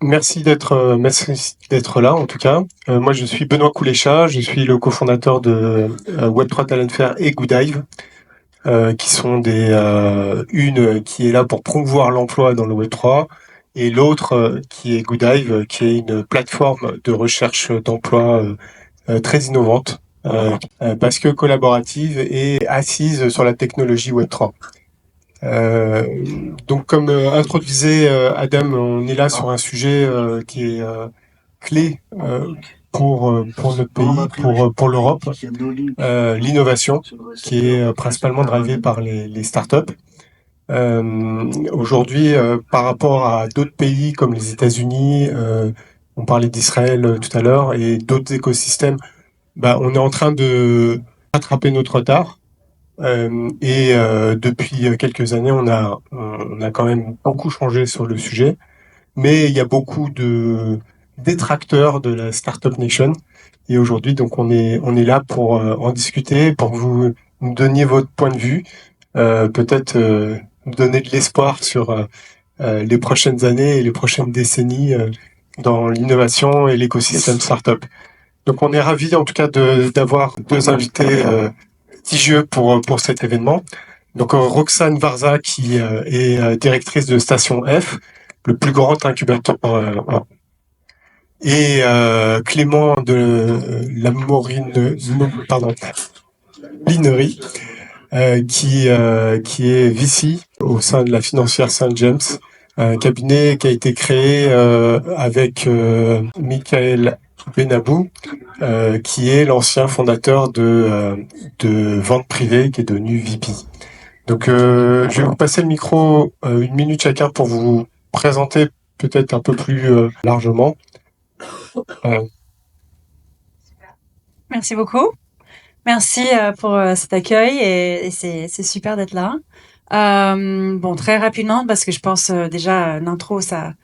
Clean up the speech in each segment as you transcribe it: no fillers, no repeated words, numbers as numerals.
Merci d'être là en tout cas. Moi je suis Benoît Koulécha, je suis le cofondateur de Web3 Talent Fair et Goodive, qui sont une qui est là pour promouvoir l'emploi dans le Web3 et l'autre qui est Goodive, qui est une plateforme de recherche d'emploi très innovante, parce que collaborative et assise sur la technologie Web3. Euh, donc, comme introduisait Adam, on est là sur un sujet qui est clé pour notre pays, pour l'Europe, l'innovation, qui est principalement drivée par les startups. Aujourd'hui, par rapport à d'autres pays comme les États-Unis, on parlait d'Israël tout à l'heure, et d'autres écosystèmes, on est en train de rattraper notre retard. Depuis quelques années, on a quand même beaucoup changé sur le sujet, mais il y a beaucoup de détracteurs de la Startup Nation. Et aujourd'hui, donc, on est là pour en discuter, pour que vous nous donniez votre point de vue, peut-être nous donner de l'espoir sur les prochaines années et les prochaines décennies dans l'innovation et l'écosystème startup. Donc, on est ravis, en tout cas, d'avoir deux invités prestigieux pour cet événement. Donc Roxane Varza qui est directrice de Station F, le plus grand incubateur, et Clément de la Linerie, qui est VC au sein de la financière Saint James, un cabinet qui a été créé avec Michael Benabou, qui est l'ancien fondateur de Vente Privée, qui est devenu VP. Donc, je vais vous passer le micro une minute chacun pour vous présenter peut-être un peu plus largement. Merci beaucoup. Merci pour cet accueil et c'est super d'être là. Bon, très rapidement parce que je pense déjà l'intro ça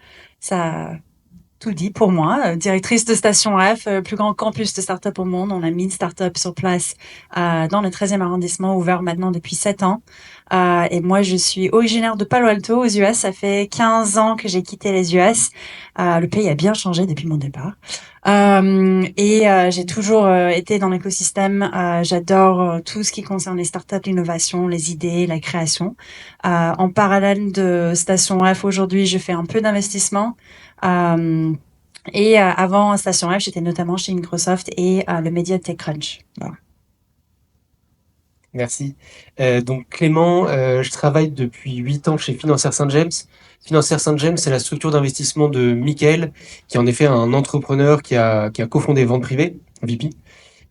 tout dit pour moi. Directrice de Station F, plus grand campus de start-up au monde. On a 1000 start-up sur place dans le 13e arrondissement, ouvert maintenant depuis 7 ans. Et moi, je suis originaire de Palo Alto aux US. Ça fait 15 ans que j'ai quitté les US. Le pays a bien changé depuis mon départ. J'ai toujours été dans l'écosystème. J'adore tout ce qui concerne les startups, l'innovation, les idées, la création. En parallèle de Station F, aujourd'hui, je fais un peu d'investissement. Avant Station F, j'étais notamment chez Microsoft et le média TechCrunch. Voilà. Merci. Donc Clément, je travaille depuis 8 ans chez Financière Saint-James. Financière Saint-James, c'est la structure d'investissement de Michael, qui est en effet un entrepreneur qui a cofondé Vente Privée, VP.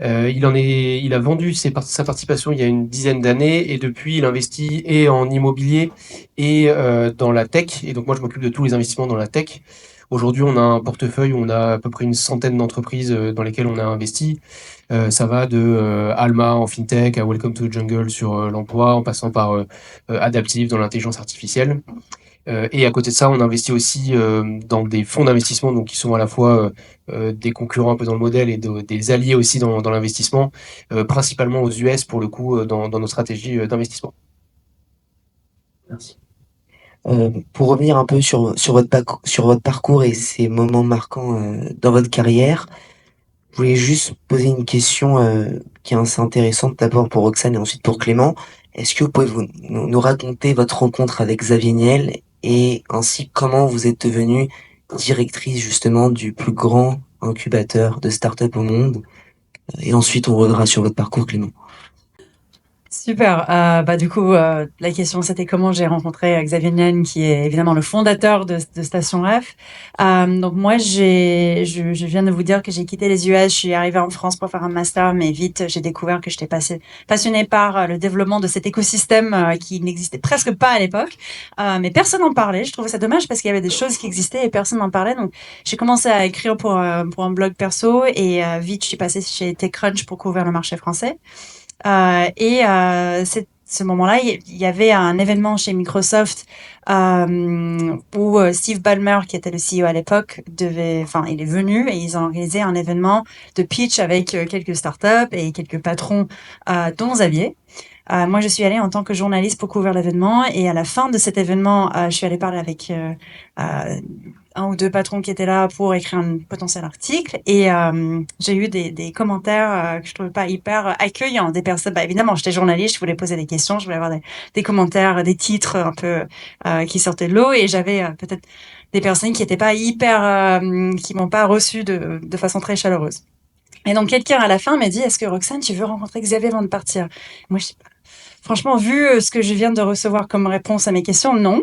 Il a vendu sa participation il y a une dizaine d'années et depuis il investit et en immobilier et dans la tech. Et donc moi je m'occupe de tous les investissements dans la tech. Aujourd'hui on a un portefeuille où on a à peu près une centaine d'entreprises dans lesquelles on a investi. Ça va de Alma en fintech à Welcome to the Jungle sur l'emploi, en passant par Adaptive dans l'intelligence artificielle. Et à côté de ça, on investit aussi dans des fonds d'investissement, donc qui sont à la fois des concurrents un peu dans le modèle et des alliés aussi dans l'investissement, principalement aux US pour le coup dans nos stratégies d'investissement. Merci. Pour revenir un peu sur votre parcours et ces moments marquants dans votre carrière, je voulais juste poser une question qui est assez intéressante, d'abord pour Roxane et ensuite pour Clément. Est-ce que vous pouvez nous raconter votre rencontre avec Xavier Niel et ainsi comment vous êtes devenue directrice justement du plus grand incubateur de start-up au monde? Et ensuite on reviendra sur votre parcours, Clément. Super. Du coup, la question c'était comment j'ai rencontré Xavier Niel, qui est évidemment le fondateur de Station F. Donc moi, je viens de vous dire que j'ai quitté les US, je suis arrivée en France pour faire un master, mais vite j'ai découvert que j'étais passionnée par le développement de cet écosystème qui n'existait presque pas à l'époque. Mais personne n'en parlait. Je trouvais ça dommage parce qu'il y avait des choses qui existaient et personne n'en parlait. Donc j'ai commencé à écrire pour un blog perso et vite je suis passée chez TechCrunch pour couvrir le marché français. C'est ce moment-là, il y avait un événement chez Microsoft où Steve Ballmer, qui était le CEO à l'époque, il est venu et ils ont organisé un événement de pitch avec quelques startups et quelques patrons, dont Xavier. Moi, je suis allée en tant que journaliste pour couvrir l'événement et à la fin de cet événement, je suis allée parler avec un ou deux patrons qui étaient là pour écrire un potentiel article et j'ai eu des commentaires que je trouvais pas hyper accueillants des personnes. Bah, évidemment, j'étais journaliste, je voulais poser des questions, je voulais avoir des commentaires, des titres un peu qui sortaient de l'eau et j'avais peut-être des personnes qui étaient pas hyper, qui m'ont pas reçu de façon très chaleureuse. Et donc quelqu'un à la fin m'a dit, est-ce que Roxane, tu veux rencontrer Xavier avant de partir? Moi, je franchement, vu ce que je viens de recevoir comme réponse à mes questions, non.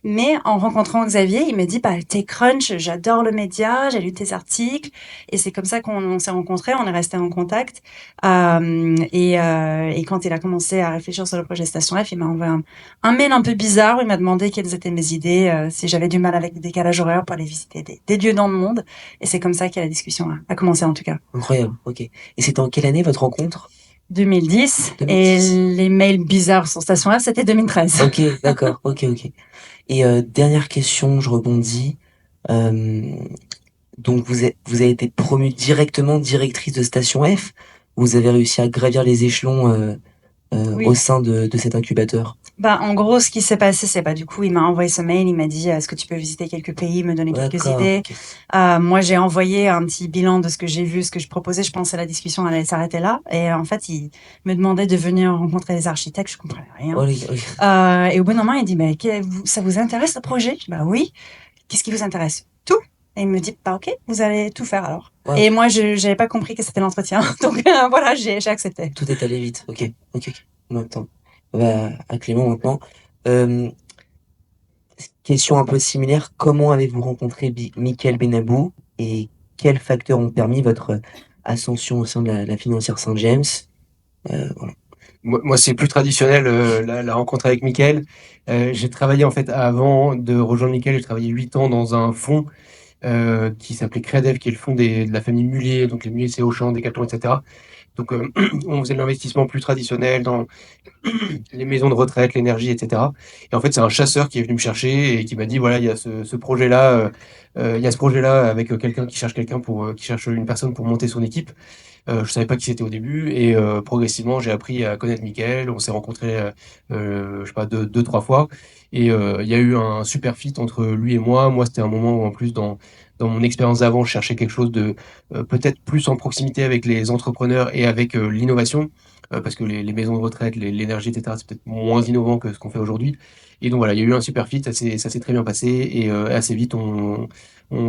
Mais en rencontrant Xavier, il m'a dit, bah, t'es crunch, j'adore le média, j'ai lu tes articles. Et c'est comme ça qu'on s'est rencontrés, on est resté en contact. Et quand il a commencé à réfléchir sur le projet Station F, il m'a envoyé un mail un peu bizarre où il m'a demandé quelles étaient mes idées, si j'avais du mal avec le décalage horaire pour aller visiter des lieux dans le monde. Et c'est comme ça que la discussion a commencé en tout cas. Incroyable, ok. Et c'était en quelle année votre rencontre? 2010 et 2010. les mails bizarres sur Station F, c'était 2013. Ok, d'accord, ok. Et dernière question, je rebondis. Euh, donc vous avez été promue directement directrice de Station F? Vous avez réussi à gravir les échelons Oui. au sein de cet incubateur? Bah, en gros, ce qui s'est passé, c'est du coup, il m'a envoyé ce mail, il m'a dit, est-ce que tu peux visiter quelques pays, me donner quelques D'accord, idées. ok. Moi, j'ai envoyé un petit bilan de ce que j'ai vu, ce que je proposais. Je pensais que la discussion allait s'arrêter là. Et en fait, il me demandait de venir rencontrer les architectes. Je comprenais rien. Oh, Et au bout d'un moment, il dit, mais ça vous intéresse le projet? Je dis, bah oui. Qu'est-ce qui vous intéresse? Tout. Et il me dit, bah ok, vous allez tout faire alors. Wow. Et moi, je n'avais pas compris que c'était l'entretien. Donc voilà, j'ai accepté. Tout est allé vite, ok. En même temps. Bah, à Clément maintenant. Euh, Question un peu similaire. Comment avez-vous rencontré Michael Benabou et quels facteurs ont permis votre ascension au sein de la financière Saint-James? Voilà. Moi, c'est plus traditionnel, la rencontre avec Mickaël. J'ai travaillé, en fait, avant de rejoindre Mickaël, j'ai travaillé 8 ans dans un fonds qui s'appelait Créadev, qui est le fonds de la famille Mullier, donc les Mullier, c'est Auchan, Decathlon, etc. Donc, on faisait de l'investissement plus traditionnel dans les maisons de retraite, l'énergie, etc. Et en fait, c'est un chasseur qui est venu me chercher et qui m'a dit, voilà, il y a ce projet-là, il y a ce projet-là avec quelqu'un qui cherche qui cherche une personne pour monter son équipe. Je savais pas qui c'était au début et progressivement j'ai appris à connaître Mickaël. On s'est rencontrés, je sais pas deux trois fois et il y a eu un super fit entre lui et moi. Moi, c'était un moment où en plus dans mon expérience d'avant, je cherchais quelque chose de peut-être plus en proximité avec les entrepreneurs et avec l'innovation. Parce que les maisons de retraite, l'énergie, etc., c'est peut-être moins innovant que ce qu'on fait aujourd'hui. Et donc voilà, il y a eu un super fit, ça s'est très bien passé et assez vite on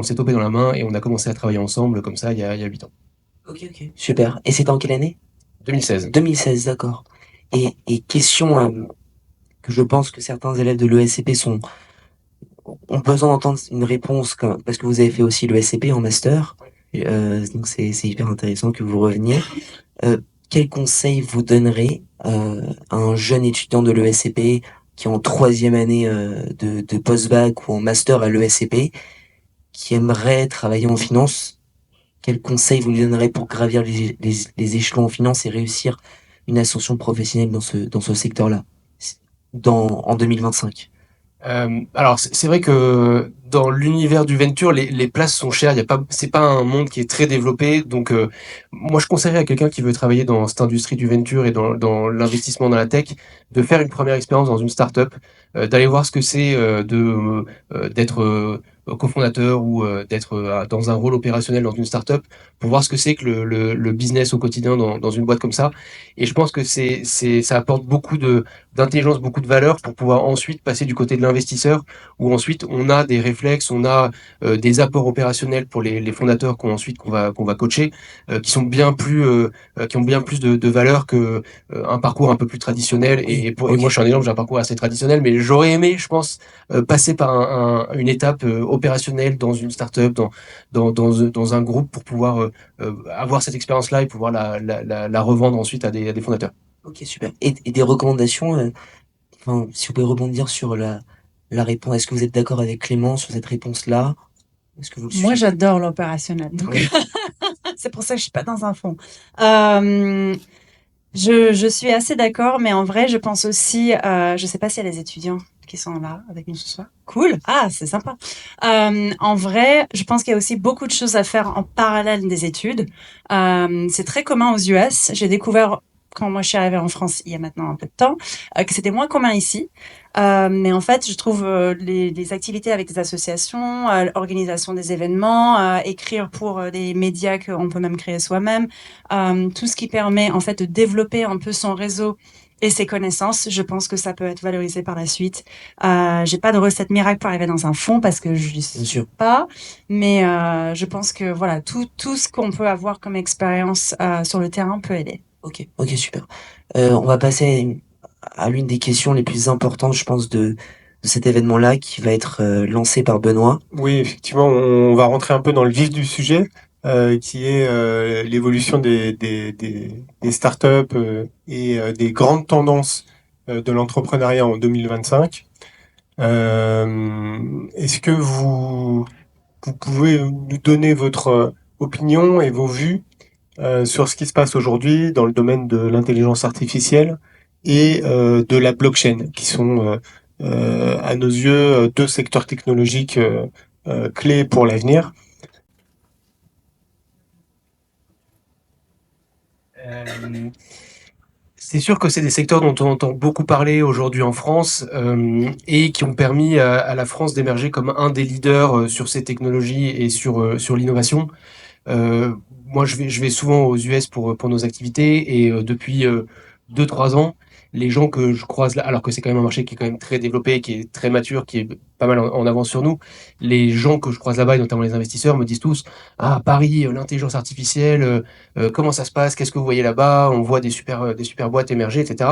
s'est topé dans la main et on a commencé à travailler ensemble comme ça il y a 8 ans. Ok. Super. Et c'était en quelle année? 2016. 2016, d'accord. Et question que je pense que certains élèves de l'ESCP ont besoin d'entendre une réponse parce que vous avez fait aussi l'ESCP en master. Donc c'est hyper intéressant que vous reveniez. Quel conseil vous donnerez à un jeune étudiant de l'ESCP qui est en troisième année de post-bac ou en master à l'ESCP, qui aimerait travailler en finance? Quel conseil vous lui donnerez pour gravir les échelons en finance et réussir une ascension professionnelle dans ce secteur-là en 2025? Alors c'est vrai que dans l'univers du venture, les places sont chères. Il y a pas, c'est pas un monde qui est très développé. Donc moi je conseillerais à quelqu'un qui veut travailler dans cette industrie du venture et dans l'investissement dans la tech, de faire une première expérience dans une startup, d'aller voir ce que c'est d'être cofondateur ou d'être dans un rôle opérationnel dans une startup, pour voir ce que c'est que le business au quotidien dans une boîte comme ça. Et je pense que ça apporte beaucoup d'intelligence, beaucoup de valeur pour pouvoir ensuite passer du côté de l'investisseur, où ensuite on a des réflexes, on a des apports opérationnels pour les fondateurs qu'on va coacher, qui sont bien plus qui ont bien plus de valeur que un parcours un peu plus traditionnel. Et moi je suis un exemple, j'ai un parcours assez traditionnel, mais j'aurais aimé, je pense, passer par une étape opérationnelle dans une startup, dans un groupe pour pouvoir avoir cette expérience-là et pouvoir la revendre ensuite à des fondateurs. Ok, super. Et des recommandations, enfin, si vous pouvez rebondir sur la réponse, est-ce que vous êtes d'accord avec Clément sur cette réponse-là? Est-ce que vous le Moi, suivez? j'adore l'opérationnel. Donc, Oui. c'est pour ça que je suis pas dans un fond. Je suis assez d'accord, mais en vrai, je pense aussi, je sais pas s'il y a des étudiants qui sont là avec nous ce soir. Cool. Ah, c'est sympa. En vrai, je pense qu'il y a aussi beaucoup de choses à faire en parallèle des études. C'est très commun aux US. J'ai découvert quand moi je suis arrivée en France il y a maintenant un peu de temps, que c'était moins commun ici. Mais en fait, je trouve les activités avec des associations, organisation des événements, écrire pour des médias qu'on peut même créer soi-même, tout ce qui permet en fait de développer un peu son réseau et ses connaissances, je pense que ça peut être valorisé par la suite. J'ai pas de recette miracle pour arriver dans un fond parce que je n'y Bien suis sûr. pas, mais je pense que voilà, tout ce qu'on peut avoir comme expérience sur le terrain peut aider. Ok, super. On va passer à l'une des questions les plus importantes, je pense, de cet événement-là, qui va être lancé par Benoît. Oui, effectivement, on va rentrer un peu dans le vif du sujet, qui est l'évolution des startups et des grandes tendances de l'entrepreneuriat en 2025. Est-ce que vous pouvez nous donner votre opinion et vos vues sur ce qui se passe aujourd'hui dans le domaine de l'intelligence artificielle et de la blockchain, qui sont à nos yeux deux secteurs technologiques clés pour l'avenir. Euh, C'est sûr que c'est des secteurs dont on entend beaucoup parler aujourd'hui en France et qui ont permis à la France d'émerger comme un des leaders sur ces technologies et sur l'innovation. Moi, je vais souvent aux US pour nos activités et depuis 2-3 ans, les gens que je croise là, alors que c'est quand même un marché qui est quand même très développé, qui est très mature, qui est pas mal en avance sur nous, les gens que je croise là-bas, et notamment les investisseurs, me disent tous, ah, Paris, l'intelligence artificielle, comment ça se passe, qu'est-ce que vous voyez là-bas, on voit des super boîtes émerger, etc.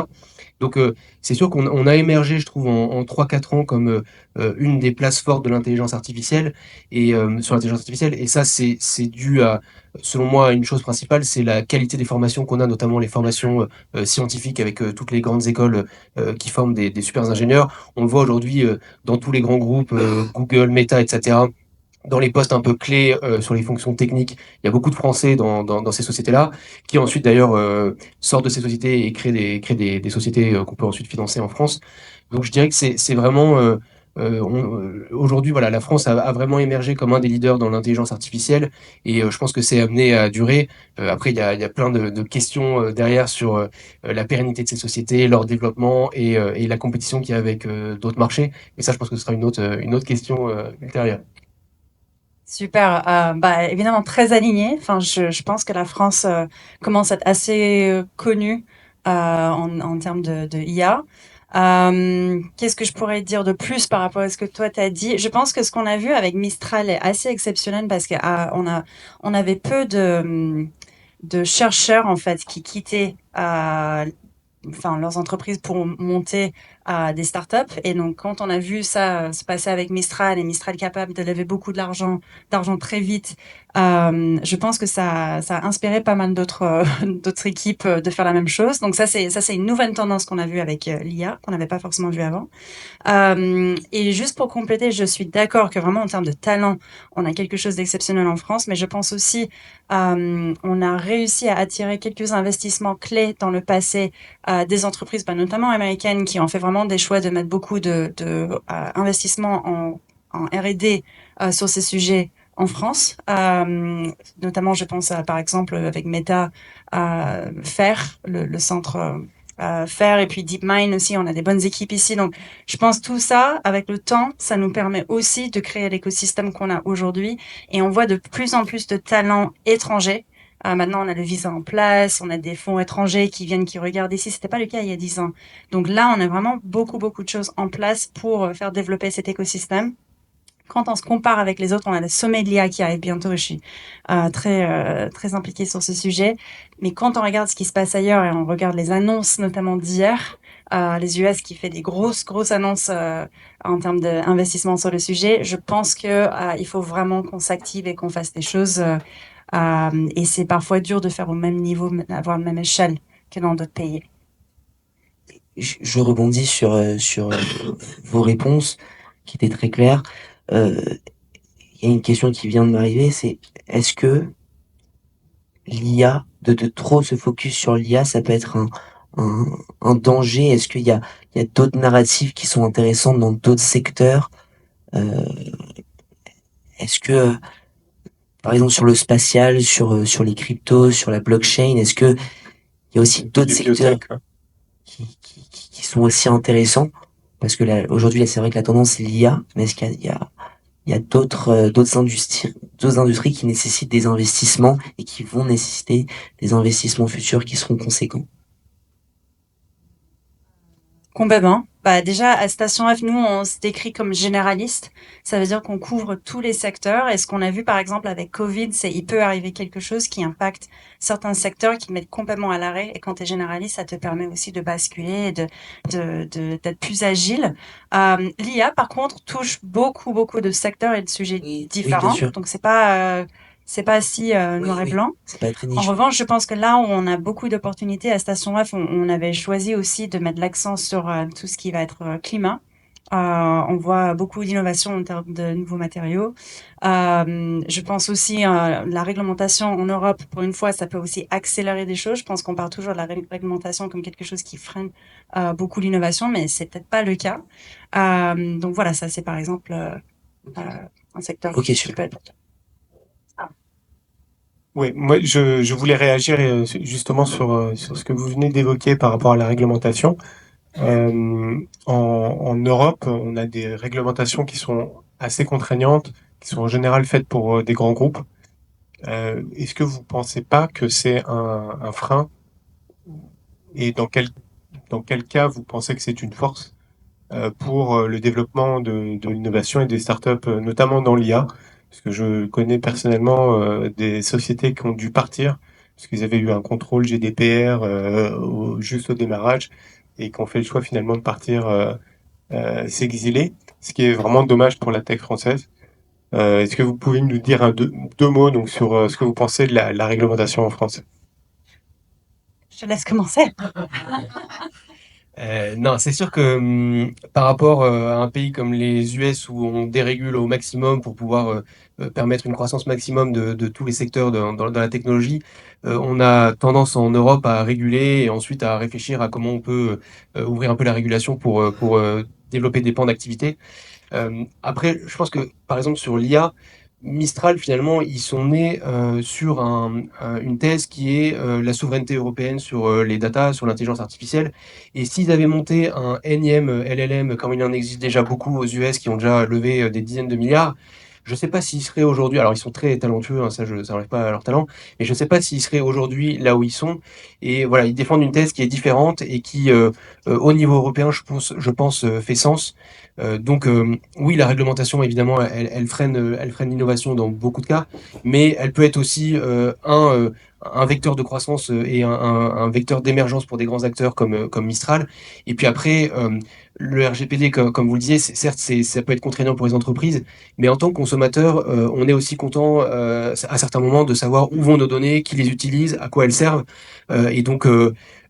Donc, c'est sûr qu'on a émergé, je trouve, en 3-4 ans comme une des places fortes de l'intelligence artificielle et sur l'intelligence artificielle. Et ça, c'est dû à, selon moi, une chose principale, c'est la qualité des formations qu'on a, notamment les formations scientifiques avec toutes les grandes écoles qui forment des super ingénieurs. On le voit aujourd'hui dans tous les grands groupes, Google, Meta, etc. Dans les postes un peu clés sur les fonctions techniques, il y a beaucoup de Français dans ces sociétés-là, qui ensuite d'ailleurs sortent de ces sociétés et créent des sociétés qu'on peut ensuite financer en France. Donc je dirais que c'est vraiment aujourd'hui voilà, la France a vraiment émergé comme un des leaders dans l'intelligence artificielle et je pense que c'est amené à durer. Après il y a plein de questions derrière sur la pérennité de ces sociétés, leur développement et la compétition qu'il y a avec d'autres marchés. Mais ça je pense que ce sera une autre question ultérieure. Super. Bah, évidemment, très aligné. Enfin, je pense que la France commence à être assez connue en termes de IA. Qu'est-ce que je pourrais dire de plus par rapport à ce que toi t'as dit? Je pense que ce qu'on a vu avec Mistral est assez exceptionnel parce que on avait peu de chercheurs en fait qui quittaient enfin leurs entreprises pour monter des startups. Et donc, quand on a vu ça se passer avec Mistral et Mistral capable de lever beaucoup d'argent très vite, je pense que ça a inspiré pas mal d'autres d'autres équipes de faire la même chose. Donc ça c'est une nouvelle tendance qu'on a vue avec l'IA qu'on n'avait pas forcément vue avant. Et juste pour compléter, je suis d'accord que vraiment en termes de talent, on a quelque chose d'exceptionnel en France, mais je pense aussi on a réussi à attirer quelques investissements clés dans le passé, des entreprises, bah, notamment américaines, qui ont fait vraiment des choix de mettre beaucoup de investissements en R&D sur ces sujets en France. Notamment, je pense par exemple avec Meta, FAIR, le centre FAIR, et puis DeepMind aussi, on a des bonnes équipes ici. Donc, je pense tout ça, avec le temps, ça nous permet aussi de créer l'écosystème qu'on a aujourd'hui. Et on voit de plus en plus de talents étrangers. Maintenant, on a le visa en place, on a des fonds étrangers qui viennent, qui regardent ici. C'était pas le cas il y a 10 ans. Donc là, on a vraiment beaucoup de choses en place pour faire développer cet écosystème. Quand on se compare avec les autres, on a le sommet de l'IA qui arrive bientôt. Je suis très impliquée sur ce sujet. Mais quand on regarde ce qui se passe ailleurs et on regarde les annonces, notamment d'hier, les US qui fait des grosses annonces en termes d'investissement sur le sujet, je pense que il faut vraiment qu'on s'active et qu'on fasse des choses. Et c'est parfois dur de faire au même niveau, avoir la même échelle que dans d'autres pays. Je rebondis sur vos réponses qui étaient très claires. Euh, Il y a une question qui vient de m'arriver, c'est est-ce que l'IA, de trop se focus sur l'IA, ça peut être un, un danger? Est-ce qu'il y a d'autres narratifs qui sont intéressants dans d'autres secteurs? Euh, Est-ce que, par exemple, sur le spatial, sur les cryptos, sur la blockchain, est-ce que Il y a aussi d'autres Les secteurs biotech, ouais. qui sont aussi intéressants parce que là, aujourd'hui, là, c'est vrai que la tendance c'est l'IA, mais est-ce qu'il y a d'autres industries qui nécessitent des investissements et qui vont nécessiter des investissements futurs qui seront conséquents. Complètement. Bah, déjà, à Station F, nous, on se décrit comme généraliste. Ça veut dire qu'on couvre tous les secteurs. Et ce qu'on a vu, par exemple, avec Covid, c'est il peut arriver quelque chose qui impacte certains secteurs qui mettent complètement à l'arrêt. Et quand tu es généraliste, ça te permet aussi de basculer et d'être plus agile. L'IA, par contre, touche beaucoup, beaucoup de secteurs et de sujets Oui, oui, bien différents. sûr. Donc, c'est pas si noir et Oui. blanc. C'est pas très En niche. revanche, je pense que là où on a beaucoup d'opportunités à Station F, on avait choisi aussi de mettre l'accent sur tout ce qui va être climat. On voit beaucoup d'innovations en termes de nouveaux matériaux. Je pense aussi la réglementation en Europe, pour une fois, ça peut aussi accélérer des choses. Je pense qu'on parle toujours de la réglementation comme quelque chose qui freine beaucoup l'innovation, mais c'est peut-être pas le cas. Donc voilà, ça c'est par exemple un secteur Ok, qui peut super. être. Oui, moi je voulais réagir justement sur ce que vous venez d'évoquer par rapport à la réglementation. En Europe, on a des réglementations qui sont assez contraignantes, qui sont en général faites pour des grands groupes. Est-ce que vous pensez pas que c'est un frein et dans quel cas vous pensez que c'est une force pour le développement de l'innovation et des startups, notamment dans l'IA, parce que je connais personnellement des sociétés qui ont dû partir parce qu'ils avaient eu un contrôle GDPR juste au démarrage et qui ont fait le choix finalement de partir s'exiler, ce qui est vraiment dommage pour la tech française. Est-ce que vous pouvez nous dire deux mots donc sur ce que vous pensez de la réglementation en France? Je te laisse commencer. Non, c'est sûr que par rapport à un pays comme les US où on dérégule au maximum pour pouvoir permettre une croissance maximum de tous les secteurs dans la technologie, on a tendance en Europe à réguler et ensuite à réfléchir à comment on peut ouvrir un peu la régulation pour développer des pans d'activité. Après, je pense que, par exemple, sur l'IA, Mistral, finalement, ils sont nés sur une thèse qui est la souveraineté européenne sur les data, sur l'intelligence artificielle. Et s'ils avaient monté un énième LLM, comme il en existe déjà beaucoup aux US qui ont déjà levé des dizaines de milliards, je ne sais pas s'ils seraient aujourd'hui, alors ils sont très talentueux, hein, ça n'enlève pas à leur talent, mais je ne sais pas s'ils seraient aujourd'hui là où ils sont. Et voilà, ils défendent une thèse qui est différente et qui, au niveau européen, je pense fait sens. Donc oui, la réglementation, évidemment, elle freine l'innovation dans beaucoup de cas, mais elle peut être aussi un vecteur de croissance et un vecteur d'émergence pour des grands acteurs comme Mistral. Et puis après, le RGPD, comme vous le disiez, certes, ça peut être contraignant pour les entreprises, mais en tant que consommateur, on est aussi content à certains moments de savoir où vont nos données, qui les utilise, à quoi elles servent.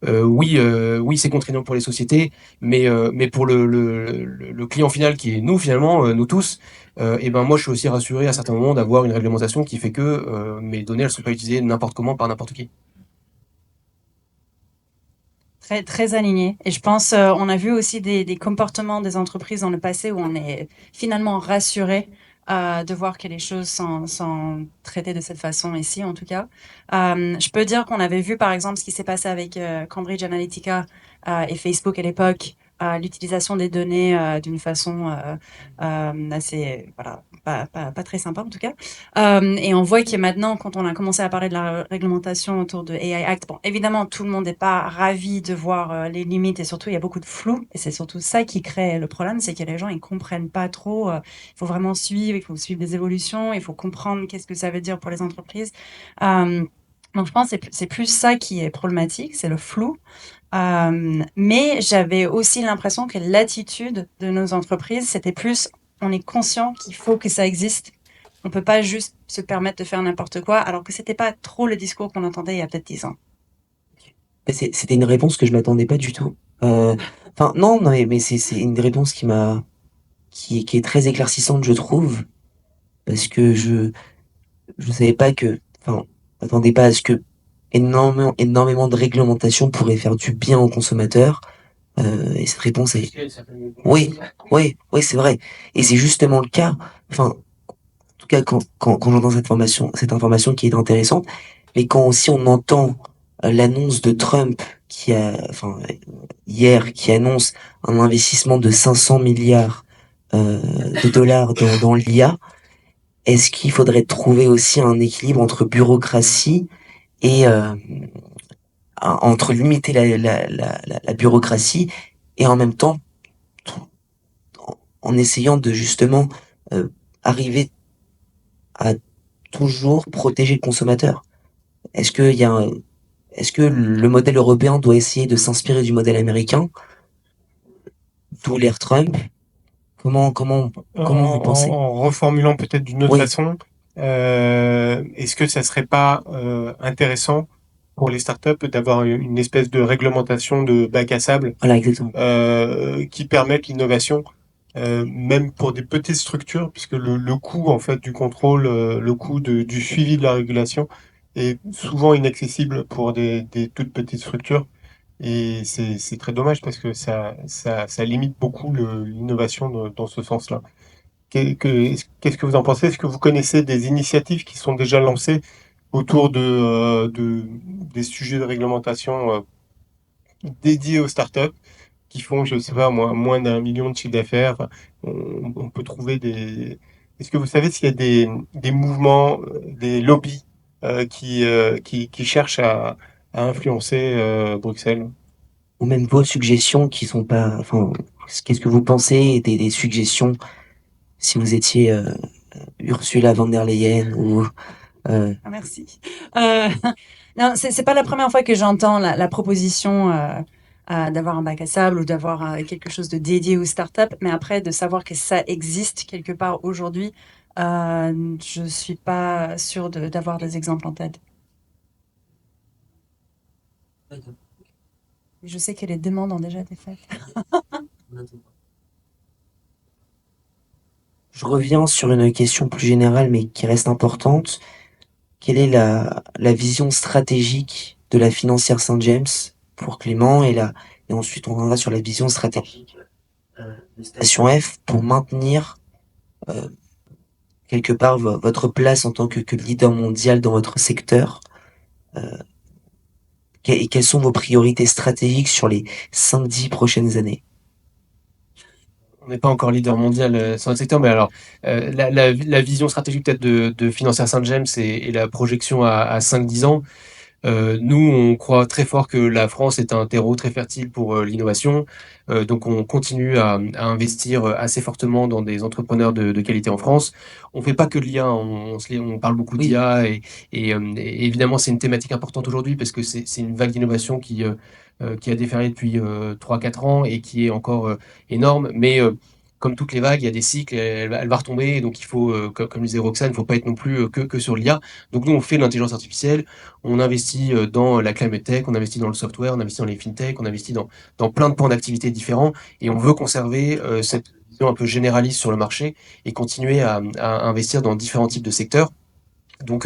Oui, c'est contraignant pour les sociétés, mais pour le client final qui est nous finalement, nous tous, et ben moi je suis aussi rassuré à certains moments d'avoir une réglementation qui fait que mes données elles sont pas utilisées n'importe comment par n'importe qui. Très, très aligné. Et je pense, on a vu aussi des comportements des entreprises dans le passé où on est finalement rassuré de voir que les choses sont traitées de cette façon ici, en tout cas. Je peux dire qu'on avait vu, par exemple, ce qui s'est passé avec Cambridge Analytica et Facebook à l'époque, l'utilisation des données d'une façon assez, voilà, pas très sympa en tout cas. Et on voit que maintenant, quand on a commencé à parler de la réglementation autour de AI Act, bon, évidemment, tout le monde n'est pas ravi de voir les limites et surtout, il y a beaucoup de flou. Et c'est surtout ça qui crée le problème, c'est que les gens, ils comprennent pas trop. Il faut vraiment suivre, il faut suivre des évolutions, il faut comprendre qu'est-ce que ça veut dire pour les entreprises. Euh, donc, je pense que c'est plus ça qui est problématique, c'est le flou. Mais j'avais aussi l'impression que l'attitude de nos entreprises, c'était plus, on est conscient qu'il faut que ça existe. On peut pas juste se permettre de faire n'importe quoi, alors que c'était pas trop le discours qu'on entendait il y a peut-être 10 ans. C'était une réponse que je m'attendais pas du tout. Enfin, non, non, mais c'est une réponse qui est très éclaircissante, je trouve, parce que je savais pas que, enfin, je m'attendais pas à ce que énormément de réglementation pourrait faire du bien aux consommateurs. Et cette réponse est, oui, oui, c'est vrai. Et c'est justement le cas. Enfin, en tout cas, quand j'entends cette information qui est intéressante, mais quand aussi on entend l'annonce de Trump hier, qui annonce un investissement de 500 milliards de dollars dans l'IA, est-ce qu'il faudrait trouver aussi un équilibre entre bureaucratie et entre limiter la bureaucratie et en même temps en essayant de justement arriver à toujours protéger le consommateur? Est-ce que est-ce que le modèle européen doit essayer de s'inspirer du modèle américain, d'où l'ère Trump? Comment vous pensez? En reformulant peut-être d'une autre Oui, façon, est-ce que ça serait pas intéressant pour les startups d'avoir une espèce de réglementation de bac à sable voilà, exactement. qui permette l'innovation, même pour des petites structures, puisque le coût en fait du contrôle, le coût du suivi de la régulation est souvent inaccessible pour des toutes petites structures. Et c'est très dommage parce que ça limite beaucoup l'innovation dans ce sens-là. Qu'est-ce que vous en pensez? Est-ce que vous connaissez des initiatives qui sont déjà lancées autour des sujets de réglementation dédiés aux startups qui font, je sais pas moi, moins d'1 million de chiffre d'affaires? Enfin, on peut trouver des... Est-ce que vous savez s'il y a des mouvements, des lobbies qui cherchent à influencer Bruxelles? Ou même vos suggestions qui sont pas, enfin, qu'est-ce que vous pensez des suggestions si vous étiez Ursula von der Leyen ou Ah, merci. Euh, non, c'est pas la première fois que j'entends la proposition d'avoir un bac à sable ou d'avoir quelque chose de dédié aux startups, mais après de savoir que ça existe quelque part aujourd'hui, je suis pas sûre d'avoir des exemples en tête. Je sais que les demandes ont déjà été faites. je reviens sur une question plus générale mais qui reste importante. Quelle est la vision stratégique de la financière Saint-James pour Clément et ensuite on reviendra sur la vision stratégique de Station F pour maintenir euh, quelque part votre place en tant que leader mondial dans votre secteur et quelles sont vos priorités stratégiques sur les 5-10 prochaines années? On n'est pas encore leader mondial sur notre secteur, mais alors la vision stratégique peut-être de Financière Saint-James et la projection à 5-10 ans. Nous, on croit très fort que la France est un terreau très fertile pour l'innovation. Donc, on continue à investir assez fortement dans des entrepreneurs de qualité en France. On fait pas que de l'IA, on parle beaucoup Oui, d'IA et évidemment, c'est une thématique importante aujourd'hui parce que c'est une vague d'innovation qui a déferlé depuis 3-4 ans et qui est encore énorme. Mais comme toutes les vagues, il y a des cycles, elle va retomber. Et donc, il faut, comme le disait Roxane, il ne faut pas être non plus que sur l'IA. Donc, nous, on fait de l'intelligence artificielle. On investit dans la climate tech, on investit dans le software, on investit dans les fintech, on investit dans plein de pans d'activité différents et on veut conserver cette vision un peu généraliste sur le marché et continuer à investir dans différents types de secteurs. Donc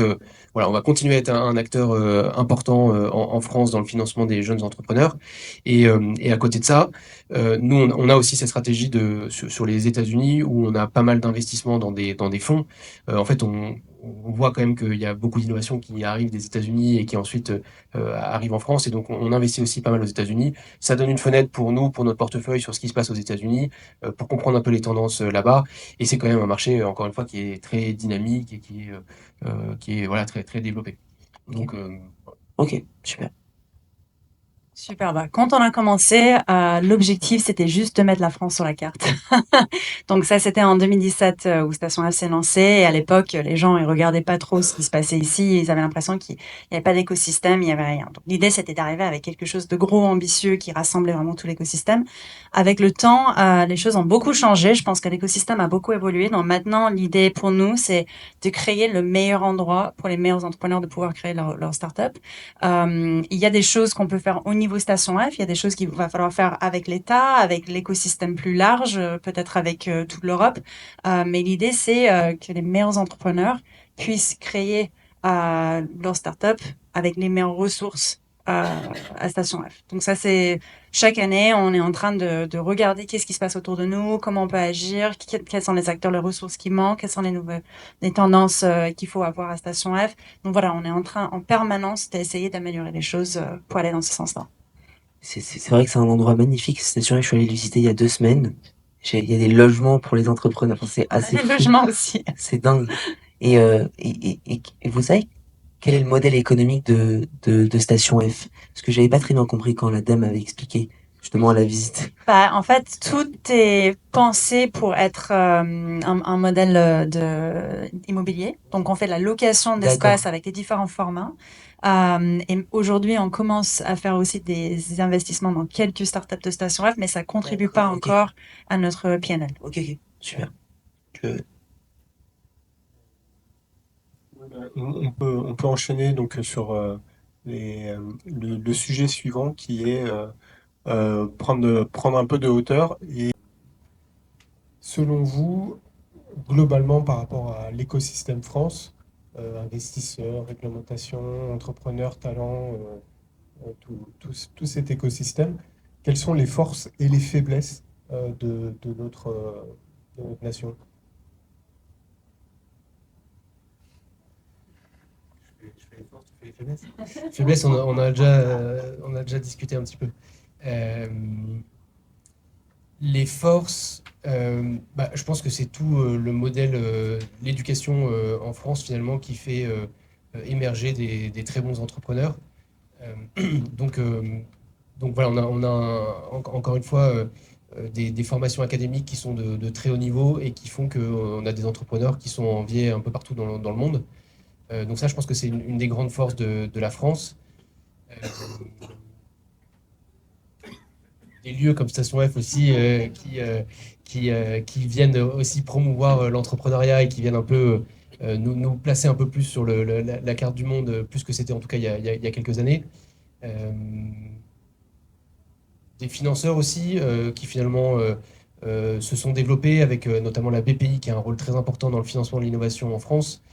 voilà, on va continuer à être un acteur important en France dans le financement des jeunes entrepreneurs. Et à côté de ça, nous, on a aussi cette stratégie sur les États-Unis où on a pas mal d'investissements dans des fonds. En fait, on voit quand même qu'il y a beaucoup d'innovations qui arrivent des États-Unis et qui ensuite arrivent en France. Et donc, on investit aussi pas mal aux États-Unis. Ça donne une fenêtre pour nous, pour notre portefeuille sur ce qui se passe aux États-Unis, pour comprendre un peu les tendances là-bas. Et c'est quand même un marché, encore une fois, qui est très dynamique et qui est voilà, très, très développé. ok, Donc, ok, super. Super. Bah, quand on a commencé, l'objectif, c'était juste de mettre la France sur la carte. Donc ça, c'était en 2017 où Station F s'est lancée. Et à l'époque, les gens, ils regardaient pas trop ce qui se passait ici. Ils avaient l'impression qu'il n'y avait pas d'écosystème, il y avait rien. Donc l'idée, c'était d'arriver avec quelque chose de gros, ambitieux, qui rassemblait vraiment tout l'écosystème. Avec le temps, les choses ont beaucoup changé. Je pense que l'écosystème a beaucoup évolué. Donc maintenant, l'idée pour nous, c'est de créer le meilleur endroit pour les meilleurs entrepreneurs de pouvoir créer leur start-up. Il y a des choses qu'on peut faire au niveau Station F, il y a des choses qu'il va falloir faire avec l'État, avec l'écosystème plus large, peut-être avec toute l'Europe. Mais l'idée, c'est que les meilleurs entrepreneurs puissent créer leur start-up avec les meilleures ressources à Station F. Donc ça, c'est chaque année, on est en train de regarder qu'est-ce qui se passe autour de nous, comment on peut agir, quels sont les acteurs, les ressources qui manquent, quelles sont les tendances qu'il faut avoir à Station F. Donc voilà, on est en train en permanence d'essayer d'améliorer les choses pour aller dans ce sens-là. C'est vrai que c'est un endroit magnifique. C'est sûr, je suis allé le visiter il y a 2 semaines. Il y a des logements pour les entrepreneurs. Enfin, c'est assez Les fou. logements aussi. C'est dingue. Et vous savez quel est le modèle économique de Station F? Parce que j'avais pas très bien compris quand la dame avait expliqué justement à la visite. Bah, en fait, tout est pensé pour être un modèle immobilier. Donc, on fait de la location d'espace D'accord. avec les différents formats. Et aujourd'hui, on commence à faire aussi des investissements dans quelques startups de Station F, mais ça contribue pas D'accord, ok. encore à notre PNL. Ok, ok. Super. Je- On peut enchaîner donc sur le sujet suivant qui est prendre un peu de hauteur. Et selon vous, globalement par rapport à l'écosystème France, investisseurs, réglementation, entrepreneurs, talents, tout cet écosystème, quelles sont les forces et les faiblesses de notre nation? Je fais les forces, tu fais les faiblesses. Faiblesse, on a déjà discuté un petit peu. Euh, les forces, je pense que c'est tout le modèle, l'éducation en France finalement qui fait émerger des très bons entrepreneurs. Donc, donc voilà, encore une fois des formations académiques qui sont de très haut niveau et qui font qu'on a des entrepreneurs qui sont enviés un peu partout dans le monde. Donc ça, je pense que c'est une des grandes forces de la France. Euh, des lieux comme Station F aussi qui viennent aussi promouvoir l'entrepreneuriat et qui viennent un peu nous placer un peu plus sur la carte du monde, plus que c'était en tout cas il y a quelques années. Euh, des financeurs aussi qui finalement se sont développés avec notamment la BPI qui a un rôle très important dans le financement de l'innovation en France.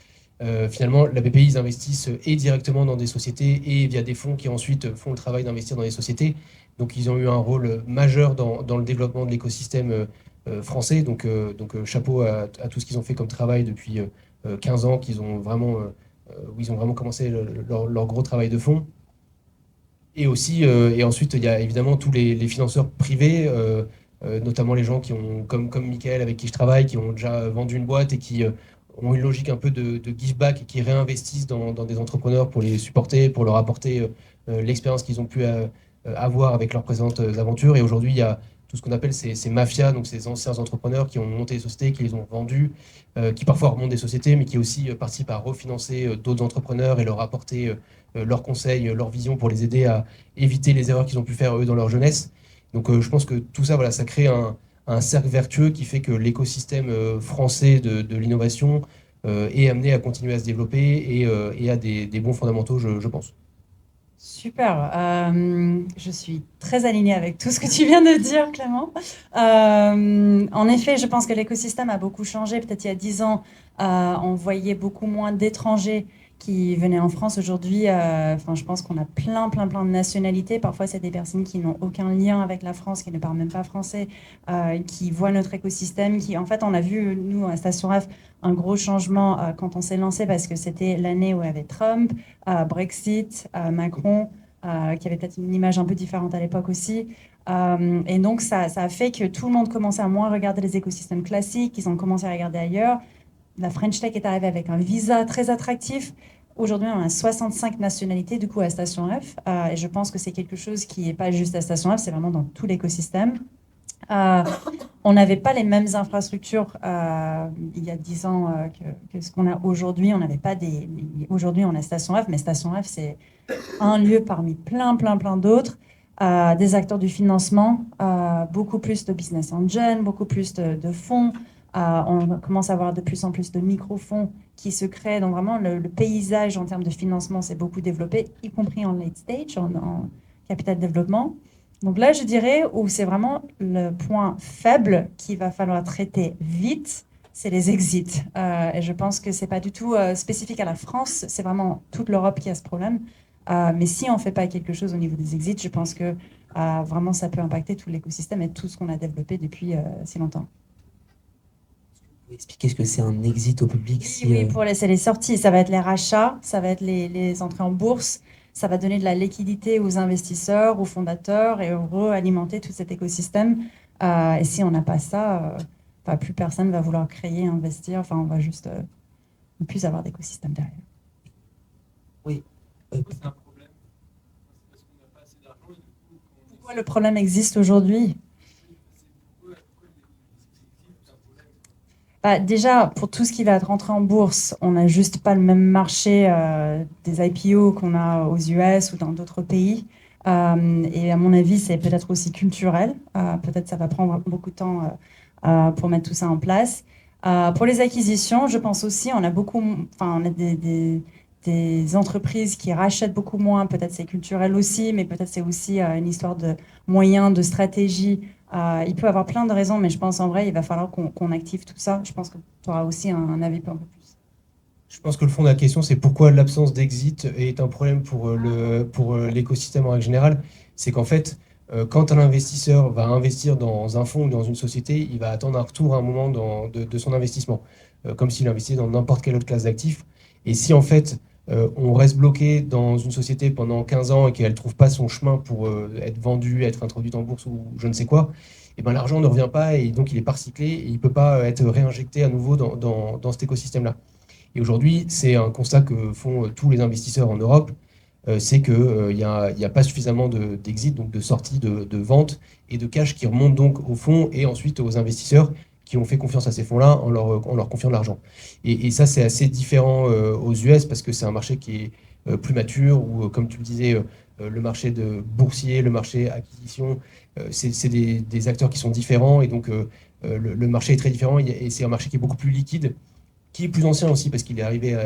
Finalement, la BPI, ils investissent et directement dans des sociétés et via des fonds qui ensuite font le travail d'investir dans les sociétés. Donc, ils ont eu un rôle majeur dans le développement de l'écosystème français. Donc, chapeau à tout ce qu'ils ont fait comme travail depuis 15 ans, où ils ont vraiment commencé leur gros travail de fond. Et aussi, et ensuite, il y a évidemment tous les financeurs privés, notamment les gens qui ont, comme Michael avec qui je travaille, qui ont déjà vendu une boîte et qui ont une logique un peu de give back et qui réinvestissent dans des entrepreneurs pour les supporter, pour leur apporter l'expérience qu'ils ont pu avoir avec leurs présentes aventures. Et aujourd'hui, il y a tout ce qu'on appelle ces mafias, donc ces anciens entrepreneurs qui ont monté des sociétés, qui les ont vendues, qui parfois remontent des sociétés, mais qui aussi participent à refinancer d'autres entrepreneurs et leur apporter leurs conseils, leur vision pour les aider à éviter les erreurs qu'ils ont pu faire eux dans leur jeunesse. Donc je pense que tout ça, voilà, ça crée un cercle vertueux qui fait que l'écosystème français de l'innovation est amené à continuer à se développer et a des bons fondamentaux, je pense. Super. Je suis très alignée avec tout ce que tu viens de dire, Clément. En effet, je pense que l'écosystème a beaucoup changé. Peut-être il y a 10 ans, on voyait beaucoup moins d'étrangers qui venaient en France. Aujourd'hui, je pense qu'on a plein de nationalités. Parfois, c'est des personnes qui n'ont aucun lien avec la France, qui ne parlent même pas français, qui voient notre écosystème. En fait, on a vu, nous, à Station F, un gros changement quand on s'est lancé parce que c'était l'année où il y avait Trump, Brexit, Macron, qui avait peut-être une image un peu différente à l'époque aussi. Et donc, ça a fait que tout le monde commençait à moins regarder les écosystèmes classiques, ils ont commencé à regarder ailleurs. La French Tech est arrivée avec un visa très attractif. Aujourd'hui, on a 65 nationalités du coup à Station F. Et je pense que c'est quelque chose qui n'est pas juste à Station F, c'est vraiment dans tout l'écosystème. On n'avait pas les mêmes infrastructures il y a 10 ans que ce qu'on a aujourd'hui. On n'avait pas Aujourd'hui, on a Station F, mais Station F, c'est un lieu parmi plein d'autres. Des acteurs du financement, beaucoup plus de business angel, beaucoup plus de fonds. On commence à avoir de plus en plus de micro-fonds qui se créent. Donc vraiment, le paysage en termes de financement s'est beaucoup développé, y compris en late stage, en capital développement. Donc là, je dirais où c'est vraiment le point faible qu'il va falloir traiter vite, c'est les exits. Et je pense que c'est pas du tout spécifique à la France, c'est vraiment toute l'Europe qui a ce problème. Mais si on ne fait pas quelque chose au niveau des exits, je pense que vraiment ça peut impacter tout l'écosystème et tout ce qu'on a développé depuis si longtemps. Vous pouvez expliquer ce que c'est un exit au public Oui, pour laisser les sorties, ça va être les rachats, ça va être les entrées en bourse, ça va donner de la liquidité aux investisseurs, aux fondateurs et réalimenter tout cet écosystème. Et si on n'a pas ça, plus personne va vouloir créer, investir. Enfin, on va juste ne plus avoir d'écosystème derrière. Oui. C'est un problème. C'est parce qu'on n'a pas assez d'argent et du coup, Pourquoi le problème existe aujourd'hui? Déjà, pour tout ce qui va être rentré en bourse, on n'a juste pas le même marché des IPO qu'on a aux US ou dans d'autres pays. Et à mon avis, c'est peut-être aussi culturel. Peut-être ça va prendre beaucoup de temps pour mettre tout ça en place. Pour les acquisitions, je pense aussi, on a des entreprises qui rachètent beaucoup moins. Peut-être c'est culturel aussi, mais peut-être c'est aussi une histoire de moyens, de stratégie. Il peut y avoir plein de raisons, mais je pense en vrai, il va falloir qu'on active tout ça. Je pense que tu auras aussi un avis un peu plus. Je pense que le fond de la question, c'est pourquoi l'absence d'exit est un problème pour l'écosystème en règle générale. C'est qu'en fait, quand un investisseur va investir dans un fonds ou dans une société, il va attendre un retour à un moment de son investissement, comme s'il investissait dans n'importe quelle autre classe d'actifs. Et si en fait, on reste bloqué dans une société pendant 15 ans et qu'elle ne trouve pas son chemin pour être vendue, être introduite en bourse ou je ne sais quoi, et ben, l'argent ne revient pas et donc il est pas recyclé et il ne peut pas être réinjecté à nouveau dans cet écosystème-là. Et aujourd'hui, c'est un constat que font tous les investisseurs en Europe, c'est qu'il n'y a pas suffisamment d'exit, donc de sortie, de vente et de cash qui remonte donc au fonds et ensuite aux investisseurs qui ont fait confiance à ces fonds-là en leur confiant de l'argent. Et ça, c'est assez différent aux US parce que c'est un marché qui est plus mature, où, comme tu le disais, le marché de boursier, le marché acquisition, c'est des acteurs qui sont différents et donc le marché est très différent et c'est un marché qui est beaucoup plus liquide, qui est plus ancien aussi parce qu'il est arrivé,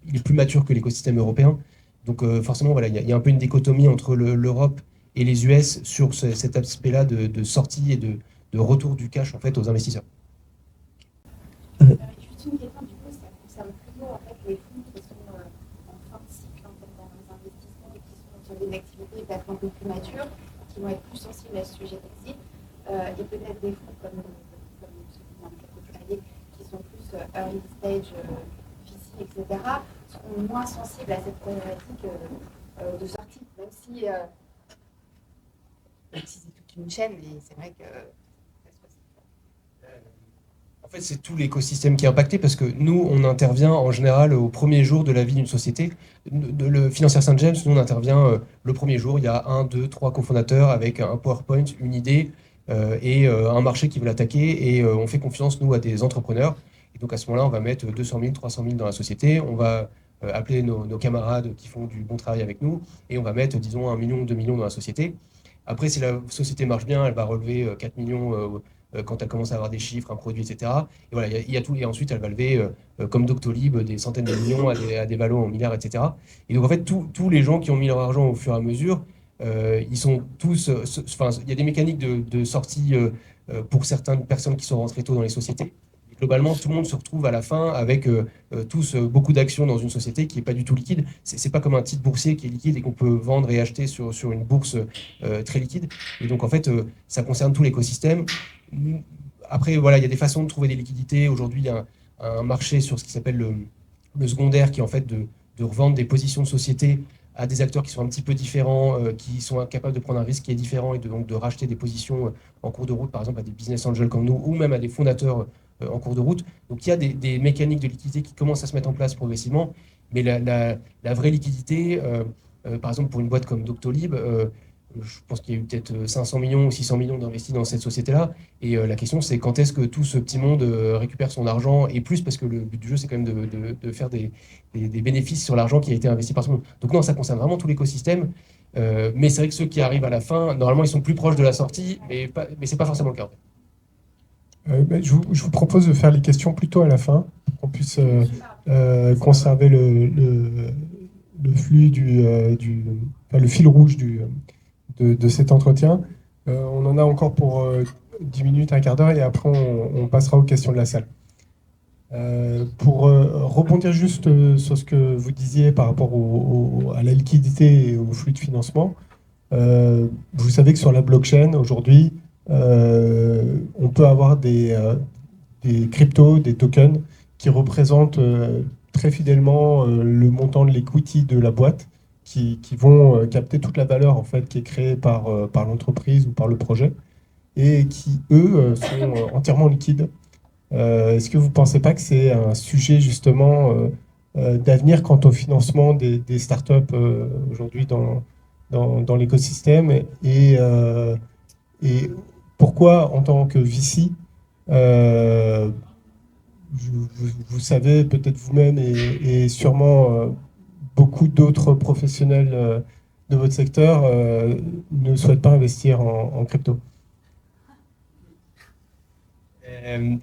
il est plus mature que l'écosystème européen. Donc forcément, voilà, il y a un peu une dichotomie entre l'Europe et les US sur cet aspect-là de sortie et de retour du cash en fait aux investisseurs. Juste une question, du coup, ça concerne plutôt en fait, les fonds qui sont en fin de cycle en fait, dans les investissements et qui sont sur des activités peut-être un peu plus matures, qui vont être plus sensibles à ce sujet d'exit, et peut-être des fonds comme ceux dans lesquels vous travaillez, qui sont plus early stage, VC, etc., seront moins sensibles à cette problématique de sortie, même si c'est toute une chaîne, et c'est vrai que en fait, c'est tout l'écosystème qui est impacté parce que nous, on intervient en général au premier jour de la vie d'une société. Le Financière Saint-James, nous, on intervient le premier jour. Il y a 1, 2, 3 cofondateurs avec un PowerPoint, une idée et un marché qui veut l'attaquer. Et on fait confiance, nous, à des entrepreneurs. Et donc, à ce moment-là, on va mettre 200 000, 300 000 dans la société. On va appeler nos camarades qui font du bon travail avec nous. Et on va mettre, disons, 1 million, 2 millions dans la société. Après, si la société marche bien, elle va relever 4 millions quand elle commence à avoir des chiffres, un produit, etc. Et voilà, il y a tout. Et ensuite, elle va lever, comme Doctolib, des centaines de millions à des valos en milliards, etc. Et donc, en fait, tous les gens qui ont mis leur argent au fur et à mesure, ils sont tous. Enfin, il y a des mécaniques de sortie pour certaines personnes qui sont rentrées tôt dans les sociétés. Et globalement, tout le monde se retrouve à la fin avec tous beaucoup d'actions dans une société qui n'est pas du tout liquide. C'est pas comme un titre boursier qui est liquide et qu'on peut vendre et acheter sur une bourse très liquide. Et donc, en fait, ça concerne tout l'écosystème. Après, voilà, il y a des façons de trouver des liquidités. Aujourd'hui, il y a un marché sur ce qui s'appelle le secondaire, qui est en fait de revendre des positions de société à des acteurs qui sont un petit peu différents, qui sont capables de prendre un risque qui est différent et donc de racheter des positions en cours de route, par exemple à des business angels comme nous, ou même à des fondateurs en cours de route. Donc il y a des mécaniques de liquidité qui commencent à se mettre en place progressivement, mais la vraie liquidité, par exemple pour une boîte comme Doctolib, je pense qu'il y a eu peut-être 500 millions ou 600 millions d'investis dans cette société-là. Et la question, c'est quand est-ce que tout ce petit monde récupère son argent et plus, parce que le but du jeu, c'est quand même de faire des bénéfices sur l'argent qui a été investi par ce monde. Donc non, ça concerne vraiment tout l'écosystème. Mais c'est vrai que ceux qui arrivent à la fin, normalement, ils sont plus proches de la sortie, mais ce n'est pas forcément le cas. Je vous propose de faire les questions plutôt à la fin, pour qu'on puisse conserver le flux le fil rouge de cet entretien. On en a encore pour 10 minutes, un quart d'heure, et après on passera aux questions de la salle. Pour rebondir juste sur ce que vous disiez par rapport à la liquidité et au flux de financement, vous savez que sur la blockchain, aujourd'hui, on peut avoir des cryptos, des tokens qui représentent très fidèlement le montant de l'equity de la boîte, qui vont capter toute la valeur en fait, qui est créée par l'entreprise ou par le projet, et qui, eux, sont entièrement liquides. Est-ce que vous ne pensez pas que c'est un sujet justement d'avenir quant au financement des startups aujourd'hui dans l'écosystème et pourquoi en tant que VC, vous savez peut-être vous-même et sûrement beaucoup d'autres professionnels de votre secteur ne souhaitent pas investir en crypto? Euh,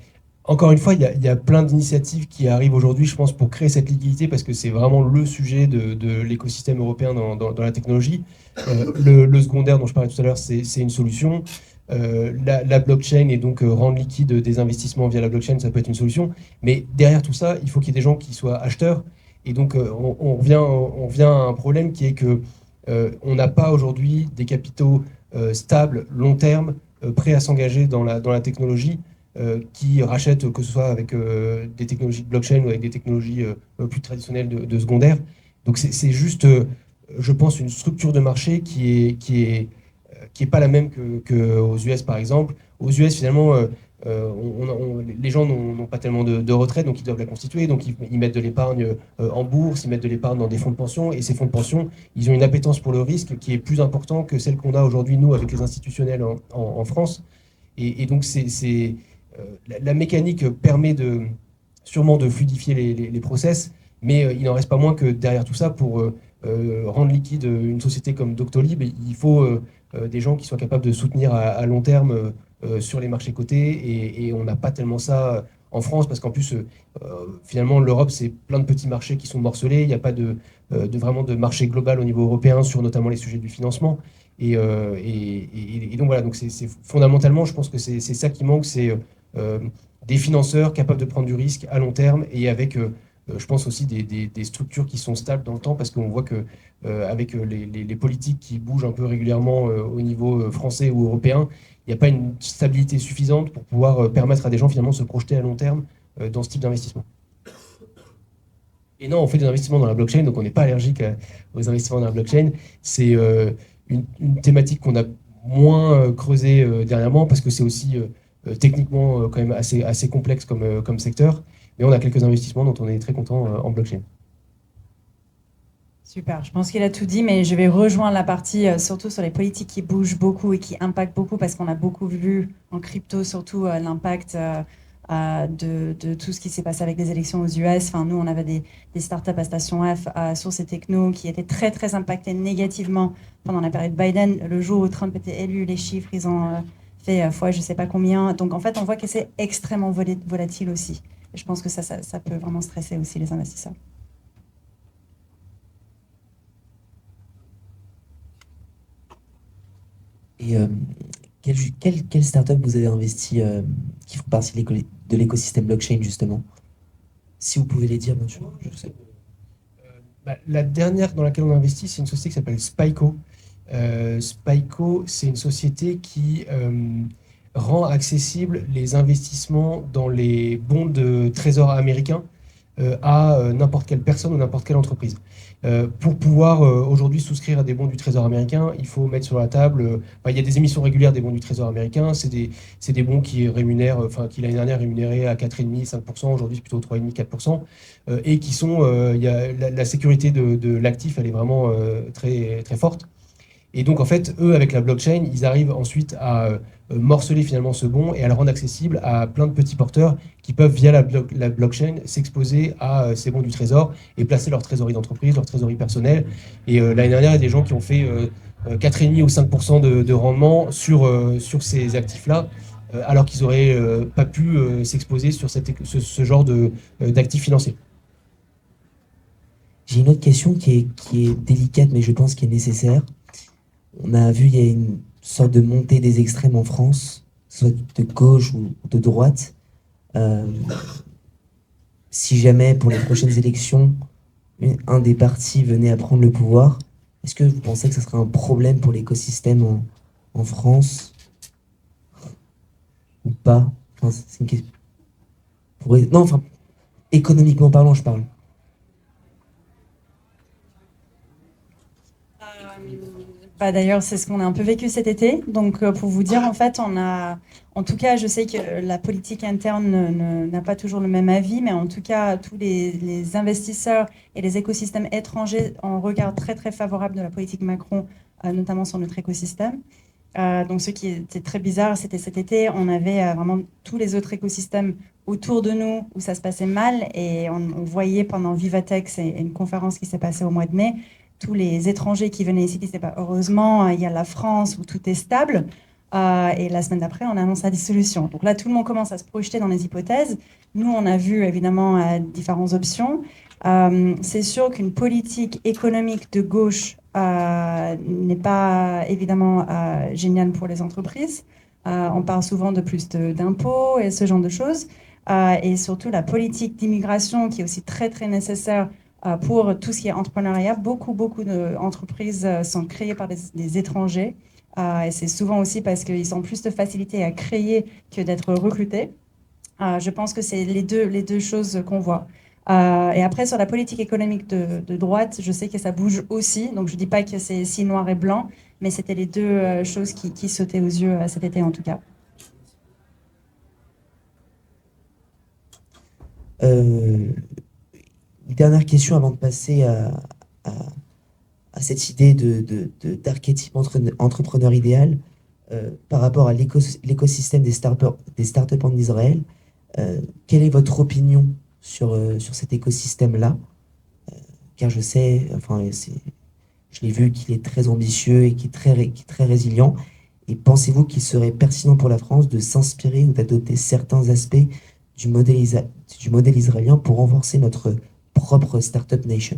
Encore une fois, il y a plein d'initiatives qui arrivent aujourd'hui, je pense, pour créer cette liquidité, parce que c'est vraiment le sujet de l'écosystème européen dans la technologie. Le secondaire dont je parlais tout à l'heure, c'est une solution. La blockchain et donc rendre liquide des investissements via la blockchain, ça peut être une solution. Mais derrière tout ça, il faut qu'il y ait des gens qui soient acheteurs. Et donc, on revient à un problème qui est que on n'a pas aujourd'hui des capitaux stables, long terme, prêts à s'engager dans la technologie qui rachètent, que ce soit avec des technologies de blockchain ou avec des technologies plus traditionnelles de secondaire. Donc c'est juste, je pense, une structure de marché qui est pas la même qu'aux US, par exemple. Aux US, finalement, les gens n'ont pas tellement de retraite, donc ils doivent la constituer. Donc ils mettent de l'épargne en bourse, ils mettent de l'épargne dans des fonds de pension. Et ces fonds de pension, ils ont une appétence pour le risque qui est plus important que celle qu'on a aujourd'hui, nous, avec les institutionnels en France. Et donc, la mécanique permet sûrement de fluidifier les process, mais il n'en reste pas moins que derrière tout ça, pour rendre liquide une société comme Doctolib, il faut des gens qui soient capables de soutenir à long terme sur les marchés cotés, et on n'a pas tellement ça en France, parce qu'en plus, finalement, l'Europe, c'est plein de petits marchés qui sont morcelés, il n'y a pas vraiment de marché global au niveau européen sur notamment les sujets du financement. Et donc voilà, donc fondamentalement, je pense que c'est ça qui manque, c'est euh, des financeurs capables de prendre du risque à long terme, et avec, je pense aussi, des structures qui sont stables dans le temps, parce qu'on voit que avec les politiques qui bougent un peu régulièrement au niveau français ou européen, il n'y a pas une stabilité suffisante pour pouvoir permettre à des gens finalement de se projeter à long terme dans ce type d'investissement. Et non, on fait des investissements dans la blockchain, donc on n'est pas allergique aux investissements dans la blockchain. C'est une thématique qu'on a moins creusée dernièrement, parce que c'est aussi techniquement quand même assez complexe comme secteur. Mais on a quelques investissements dont on est très content en blockchain. Super, je pense qu'il a tout dit, mais je vais rejoindre la partie surtout sur les politiques qui bougent beaucoup et qui impactent beaucoup, parce qu'on a beaucoup vu en crypto surtout l'impact de tout ce qui s'est passé avec les élections aux US. Enfin, nous, on avait des startups à Station F, à Source et Techno, qui étaient très, très impactées négativement pendant la période Biden. Le jour où Trump était élu, les chiffres, ils ont fait fois je ne sais pas combien. Donc, en fait, on voit que c'est extrêmement volatile aussi. Et je pense que ça peut vraiment stresser aussi les investisseurs. Et quelle startup vous avez investi qui font partie de l'écosystème blockchain, justement? Si vous pouvez les dire, bien sûr. Je sais. La dernière dans laquelle on a investi, c'est une société qui s'appelle Spyco. Spyco, c'est une société qui rend accessible les investissements dans les bons de trésor américains à n'importe quelle personne ou n'importe quelle entreprise. Pour pouvoir aujourd'hui souscrire à des bons du Trésor américain, il faut mettre sur la table. Il y a des émissions régulières des bons du Trésor américain. C'est des bons qui rémunèrent, qui l'année dernière rémunéraient à 4,5, 5%. Aujourd'hui, c'est plutôt 3,5, 4%. Et qui sont. La sécurité de l'actif, elle est vraiment très, très forte. Et donc, en fait, eux, avec la blockchain, ils arrivent ensuite à morceler finalement ce bon et à le rendre accessible à plein de petits porteurs qui peuvent, via la blockchain, s'exposer à ces bons du trésor et placer leur trésorerie d'entreprise, leur trésorerie personnelle. Et l'année dernière, il y a des gens qui ont fait 4,5 ou 5% de rendement sur ces actifs-là, alors qu'ils n'auraient pas pu s'exposer sur ce genre d'actifs financiers. J'ai une autre question qui est délicate, mais je pense qu'elle est nécessaire. On a vu, il y a une sorte de montée des extrêmes en France, soit de gauche ou de droite. si jamais pour les prochaines élections, un des partis venait à prendre le pouvoir, est-ce que vous pensez que ce serait un problème pour l'écosystème en France ou pas? Enfin, c'est une question. Non, enfin, économiquement parlant, je parle. Bah, d'ailleurs, c'est ce qu'on a un peu vécu cet été. Donc, pour vous dire, en fait, en tout cas, je sais que la politique interne n'a pas toujours le même avis, mais en tout cas, tous les investisseurs et les écosystèmes étrangers ont un regard très, très favorable de la politique Macron, notamment sur notre écosystème. Donc, ce qui était très bizarre, c'était cet été, on avait vraiment tous les autres écosystèmes autour de nous où ça se passait mal, et on voyait pendant Vivatex et une conférence qui s'est passée au mois de mai, tous les étrangers qui venaient ici disaient bah, heureusement, il y a la France où tout est stable. Et la semaine d'après, on annonce la dissolution. Donc là, tout le monde commence à se projeter dans les hypothèses. Nous, on a vu évidemment différentes options. C'est sûr qu'une politique économique de gauche n'est pas évidemment géniale pour les entreprises. On parle souvent de plus d'impôts et ce genre de choses. Et surtout la politique d'immigration qui est aussi très très nécessaire pour tout ce qui est entrepreneuriat. Beaucoup d'entreprises sont créées par des étrangers. Et c'est souvent aussi parce qu'ils ont plus de facilité à créer que d'être recrutés. Je pense que c'est les deux choses qu'on voit. Et après, sur la politique économique de droite, je sais que ça bouge aussi. Donc, je ne dis pas que c'est si noir et blanc, mais c'était les deux choses qui sautaient aux yeux cet été, en tout cas. Une dernière question avant de passer à- à cette idée d'archétype entrepreneur idéal par rapport à l'écosystème des startups en Israël. Quelle est votre opinion sur cet écosystème-là? Car je sais, enfin, je l'ai vu qu'il est très ambitieux et qui est très résilient. Et pensez-vous qu'il serait pertinent pour la France de s'inspirer ou d'adopter certains aspects du du modèle israélien pour renforcer notre propre startup nation?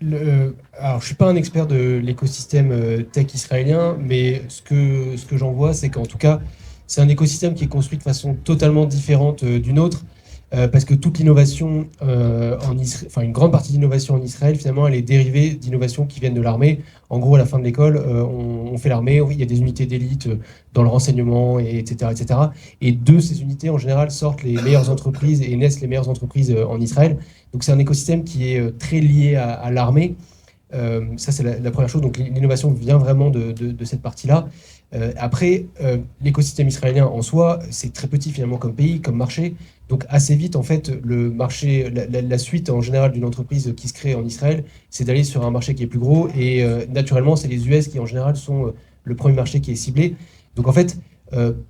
Alors, je suis pas un expert de l'écosystème tech israélien, mais ce que j'en vois, c'est qu'en tout cas, c'est un écosystème qui est construit de façon totalement différente d'une autre, parce que toute l'innovation enfin une grande partie de l'innovation en Israël, finalement, elle est dérivée d'innovations qui viennent de l'armée. En gros, à la fin de l'école, on fait l'armée, il y a des unités d'élite dans le renseignement, etc., etc. Et de ces unités, en général, sortent les meilleures entreprises et naissent les meilleures entreprises en Israël. Donc c'est un écosystème qui est très lié à l'armée. Ça, c'est la première chose. Donc l'innovation vient vraiment de cette partie-là. Après, l'écosystème israélien en soi, c'est très petit finalement comme pays, comme marché. Donc assez vite, en fait, le marché, la suite en général d'une entreprise qui se crée en Israël, c'est d'aller sur un marché qui est plus gros. Et naturellement, c'est les US qui en général sont le premier marché qui est ciblé. Donc en fait,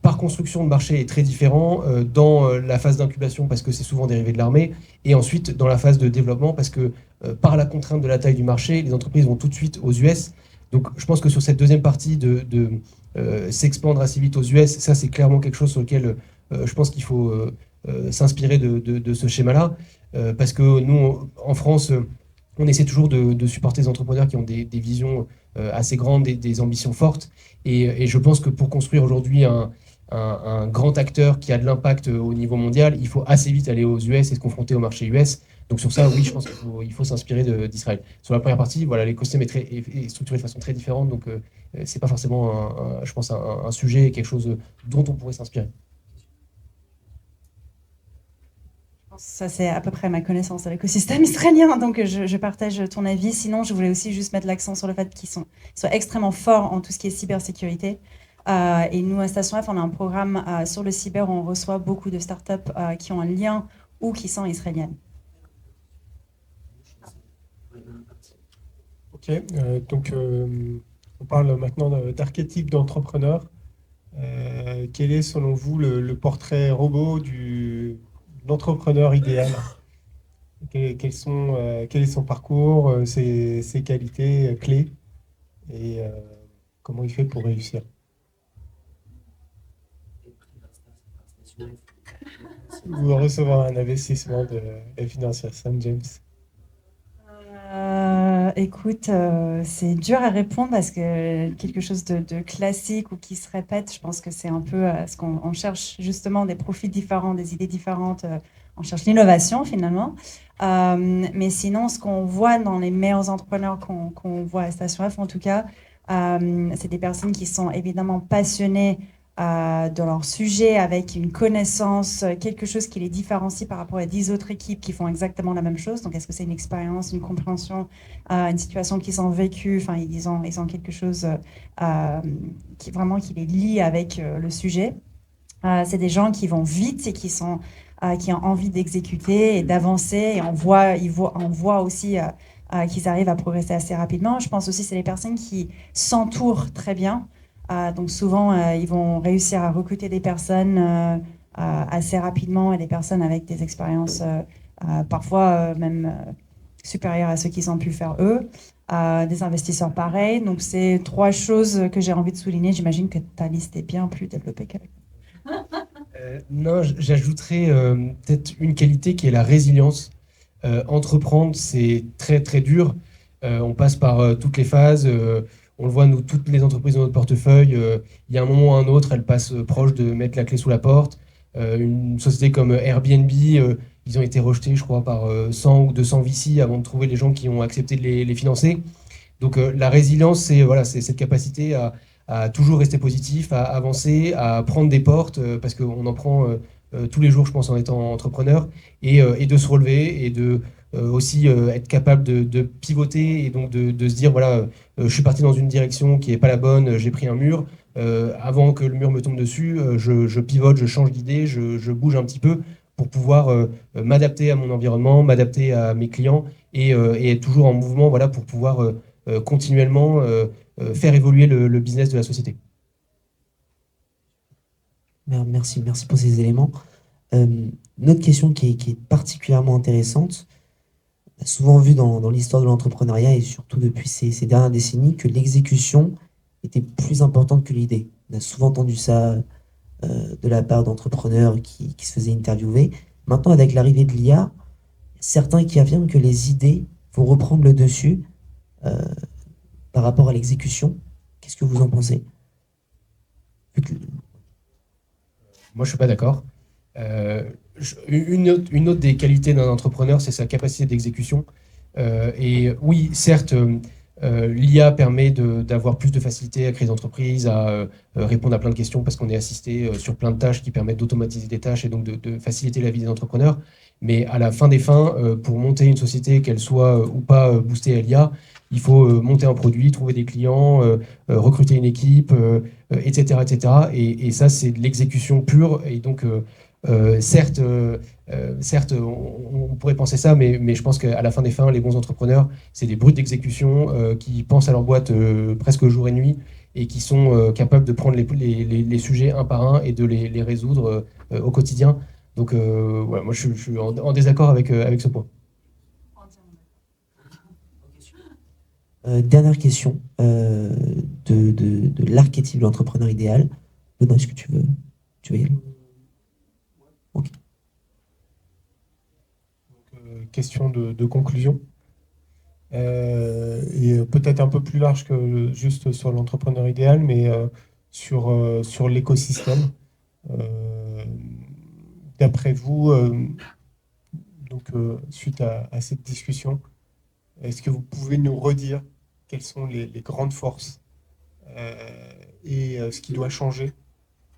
par construction, le marché est très différent dans la phase d'incubation parce que c'est souvent dérivé de l'armée, et ensuite dans la phase de développement parce que par la contrainte de la taille du marché, les entreprises vont tout de suite aux US. Donc je pense que sur cette deuxième partie de s'expandre assez vite aux US, ça c'est clairement quelque chose sur lequel je pense qu'il faut s'inspirer de ce schéma-là, parce que nous, en France, on essaie toujours de supporter des entrepreneurs qui ont des visions assez grandes, des ambitions fortes. Et je pense que pour construire aujourd'hui un grand acteur qui a de l'impact au niveau mondial, il faut assez vite aller aux US et se confronter au marché US. Donc sur ça, oui, je pense qu'il faut s'inspirer d'Israël. Sur la première partie, voilà, l'écosystème est structuré de façon très différente, donc c'est pas forcément, je pense, un sujet et quelque chose dont on pourrait s'inspirer. Ça, c'est à peu près ma connaissance de l'écosystème israélien, donc je partage ton avis. Sinon, je voulais aussi juste mettre l'accent sur le fait qu'ils soient extrêmement forts en tout ce qui est cybersécurité. Et nous, à Station F, on a un programme sur le cyber où on reçoit beaucoup de startups qui ont un lien ou qui sont israéliennes. Ok, donc on parle maintenant d'archétype d'entrepreneur. Quel est selon vous le portrait robot de l'entrepreneur idéal? Quel est son parcours, ses qualités clés et comment il fait pour réussir? Ou recevoir un investissement de la financière St. James? écoute, c'est dur à répondre parce que quelque chose de classique ou qui se répète, je pense que c'est un peu ce qu'on on cherche justement des profils différents, des idées différentes. On cherche l'innovation finalement. Mais sinon, ce qu'on voit dans les meilleurs entrepreneurs qu'on voit à Station F, en tout cas, c'est des personnes qui sont évidemment passionnées de leur sujet, avec une connaissance, quelque chose qui les différencie par rapport à 10 autres équipes qui font exactement la même chose. Donc, est-ce que c'est une expérience, une compréhension, une situation qu'ils ont vécue? Enfin, ils ont quelque chose qui vraiment qui les lie avec le sujet. C'est des gens qui vont vite et qui ont envie d'exécuter et d'avancer. Et on voit aussi qu'ils arrivent à progresser assez rapidement. Je pense aussi que c'est les personnes qui s'entourent très bien. Donc souvent, ils vont réussir à recruter des personnes assez rapidement et des personnes avec des expériences parfois même supérieures à ceux qu'ils ont pu faire eux. Des investisseurs pareils. Donc c'est 3 choses que j'ai envie de souligner. J'imagine que ta liste est bien plus développée qu'avec. Non, j'ajouterais peut-être une qualité qui est la résilience. Entreprendre, c'est très très dur. On passe par toutes les phases. On le voit, nous, toutes les entreprises dans notre portefeuille, il y a un moment ou un autre, elles passent proche de mettre la clé sous la porte. Une société comme Airbnb, ils ont été rejetés, je crois, par 100 ou 200 VC avant de trouver les gens qui ont accepté de les financer. Donc la résilience, c'est voilà, c'est cette capacité à toujours rester positif, à avancer, à prendre des portes, parce qu'on en prend tous les jours, je pense, en étant entrepreneur, et de se relever, et de aussi être capable de pivoter, et donc de se dire, voilà, je suis parti dans une direction qui n'est pas la bonne, j'ai pris un mur, avant que le mur me tombe dessus, je pivote, je change d'idée, je bouge un petit peu pour pouvoir m'adapter à mon environnement, m'adapter à mes clients, et être toujours en mouvement, voilà, pour pouvoir continuellement faire évoluer le business de la société. Merci pour ces éléments. Une autre question qui est particulièrement intéressante, on a souvent vu dans l'histoire de l'entrepreneuriat et surtout depuis ces dernières décennies que l'exécution était plus importante que l'idée. On a souvent entendu ça de la part d'entrepreneurs qui se faisaient interviewer. Maintenant, avec l'arrivée de l'IA, certains qui affirment que les idées vont reprendre le dessus par rapport à l'exécution. Qu'est-ce que vous en pensez? Moi, je suis pas d'accord. Une autre des qualités d'un entrepreneur, c'est sa capacité d'exécution. Et oui, certes, l'IA permet d'avoir plus de facilité à créer des entreprises, à répondre à plein de questions parce qu'on est assisté sur plein de tâches qui permettent d'automatiser des tâches et donc de faciliter la vie des entrepreneurs. Mais à la fin des fins, pour monter une société, qu'elle soit ou pas boostée à l'IA, il faut monter un produit, trouver des clients, recruter une équipe, etc., etc. Et ça, c'est de l'exécution pure. Et donc, certes, on pourrait penser ça, mais je pense qu'à la fin des fins, les bons entrepreneurs, c'est des brutes d'exécution qui pensent à leur boîte presque jour et nuit et qui sont capables de prendre les sujets un par un et de les résoudre au quotidien. Donc, voilà, moi, je suis en désaccord avec ce point. Dernière question de l'archétype de l'entrepreneur idéal. Benoît, est-ce que tu veux y aller? Okay. Donc, question de conclusion. Et peut-être un peu plus large que juste sur l'entrepreneur idéal, mais sur l'écosystème. D'après vous, suite à cette discussion, est-ce que vous pouvez nous redire quelles sont les grandes forces et ce qui doit changer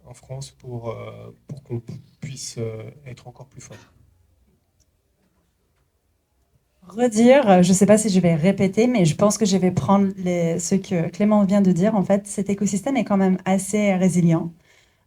en France pour qu'on puisse être encore plus fort? Redire, je ne sais pas si je vais répéter, mais je pense que je vais prendre ce que Clément vient de dire. En fait, cet écosystème est quand même assez résilient.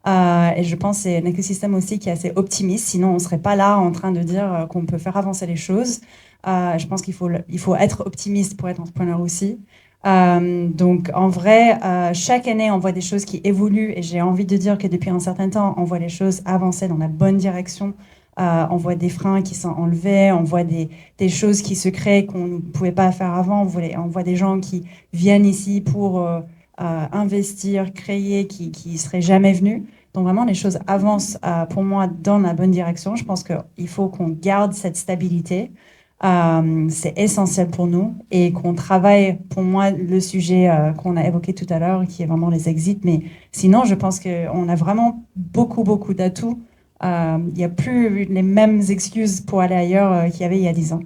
Et je pense que c'est un écosystème aussi qui est assez optimiste. Sinon, on ne serait pas là en train de dire qu'on peut faire avancer les choses. Je pense qu'il faut être optimiste pour être entrepreneur aussi. Donc, en vrai, chaque année, on voit des choses qui évoluent. Et j'ai envie de dire que depuis un certain temps, on voit les choses avancer dans la bonne direction. On voit des freins qui sont enlevés, on voit des choses qui se créent qu'on ne pouvait pas faire avant. On voit des gens qui viennent ici pour investir, créer, qui seraient jamais venus. Donc vraiment, les choses avancent pour moi dans la bonne direction. Je pense qu'il faut qu'on garde cette stabilité. c'est essentiel pour nous et qu'on travaille, pour moi, le sujet qu'on a évoqué tout à l'heure, qui est vraiment les exits. Mais sinon, je pense qu'on a vraiment beaucoup, beaucoup d'atouts. Il n'y a plus les mêmes excuses pour aller ailleurs qu'il y avait il y a 10 ans.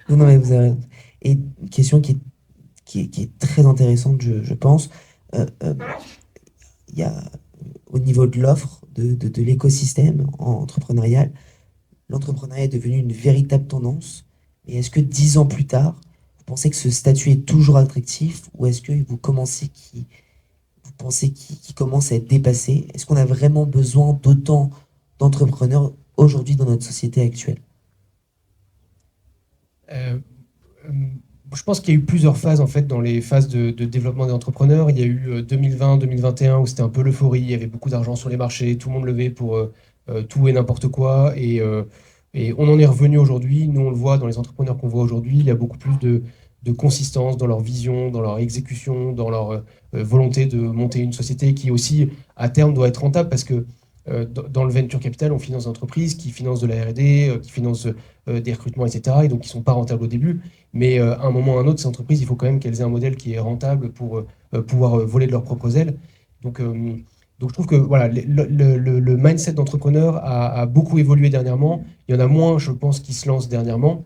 Non, non, mais vous avez... Et une question qui est très intéressante, je pense. Euh, euh, Il y a, au niveau de l'offre, de l'écosystème entrepreneurial, l'entrepreneuriat est devenu une véritable tendance. Et est-ce que 10 ans plus tard, vous pensez que ce statut est toujours attractif ou est-ce que vous pensez qu'il commence à être dépassé? Est-ce qu'on a vraiment besoin d'autant d'entrepreneurs aujourd'hui dans notre société actuelle? Euh, euh, je pense qu'il y a eu plusieurs phases en fait dans les phases de développement des entrepreneurs. Il y a eu 2020, 2021 où c'était un peu l'euphorie, il y avait beaucoup d'argent sur les marchés, tout le monde levait pour tout et n'importe quoi. Et on en est revenu aujourd'hui. Nous, on le voit dans les entrepreneurs qu'on voit aujourd'hui, il y a beaucoup plus de consistance dans leur vision, dans leur exécution, dans leur volonté de monter une société qui aussi, à terme, doit être rentable parce que dans le venture capital, on finance des entreprises qui financent de la R&D, qui financent des recrutements, etc. Et donc, qui ne sont pas rentables au début. Mais à un moment ou à un autre, ces entreprises, il faut quand même qu'elles aient un modèle qui est rentable pour pouvoir voler de leurs propres ailes. Donc, euh, donc je trouve que voilà, le mindset d'entrepreneur a beaucoup évolué dernièrement. Il y en a moins, je pense, qui se lancent dernièrement.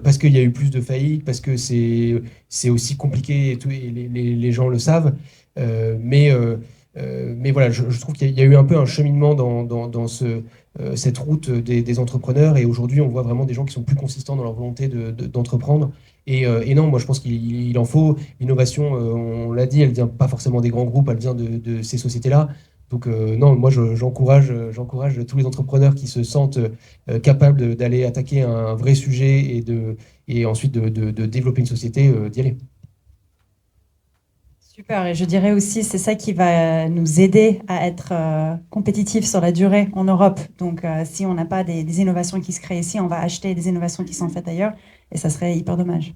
Parce qu'il y a eu plus de faillites, parce que c'est aussi compliqué et, tout, et les gens le savent. Mais voilà, je trouve qu'il y a eu un peu un cheminement dans cette route des entrepreneurs. Et aujourd'hui, on voit vraiment des gens qui sont plus consistants dans leur volonté d'entreprendre. Et non, moi je pense qu'il en faut. L'innovation, on l'a dit, elle vient pas forcément des grands groupes, elle vient de ces sociétés-là. Donc non, moi j'encourage tous les entrepreneurs qui se sentent capables d'aller attaquer un vrai sujet et ensuite de développer une société, d'y aller. Super, et je dirais aussi, c'est ça qui va nous aider à être compétitifs sur la durée en Europe. Donc, si on n'a pas des innovations qui se créent ici, on va acheter des innovations qui sont faites ailleurs, et ça serait hyper dommage.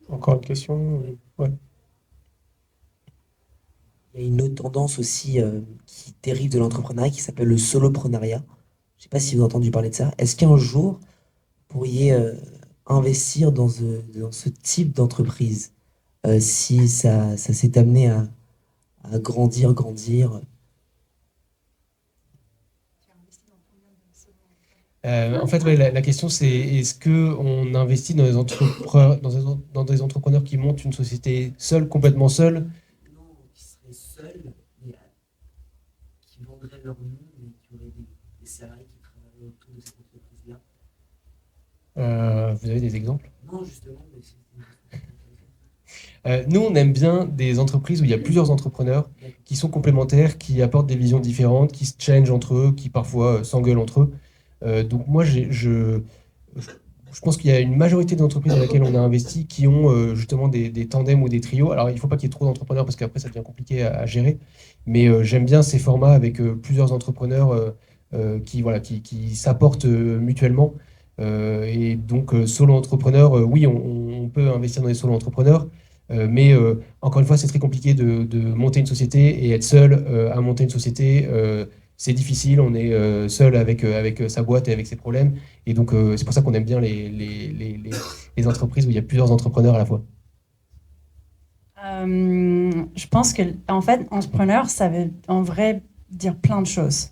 Encore une question? Ouais. Il y a une autre tendance aussi qui dérive de l'entrepreneuriat qui s'appelle le soloprenariat. Je ne sais pas si vous avez entendu parler de ça. Est-ce qu'un jour, vous pourriez investir dans ce type d'entreprise si ça s'est amené à grandir? En fait, ouais, la question c'est est-ce qu'on investit dans des entrepreneurs, dans des entrepreneurs qui montent une société seule, complètement seule? Non, qui seraient seuls, mais qui vendraient leur nom, mais qui auraient des salariés qui travailleraient autour de cette entreprise-là. Vous avez des exemples? Non, justement, mais c'est Nous, on aime bien des entreprises où il y a plusieurs entrepreneurs qui sont complémentaires, qui apportent des visions différentes, qui se challengent entre eux, qui parfois s'engueulent entre eux. Donc moi, je pense qu'il y a une majorité d'entreprises dans lesquelles on a investi qui ont justement des tandems ou des trios. Alors, il ne faut pas qu'il y ait trop d'entrepreneurs parce qu'après, ça devient compliqué à gérer. Mais j'aime bien ces formats avec plusieurs entrepreneurs voilà, qui s'apportent mutuellement. Et donc, solo-entrepreneur, oui, on peut investir dans des solo-entrepreneurs. Mais encore une fois, c'est très compliqué de monter une société et être seul à monter une société. C'est difficile, on est seul avec sa boîte et avec ses problèmes. Et donc, c'est pour ça qu'on aime bien les entreprises où il y a plusieurs entrepreneurs à la fois. Je pense que, en fait, entrepreneur, ça veut en vrai dire plein de choses.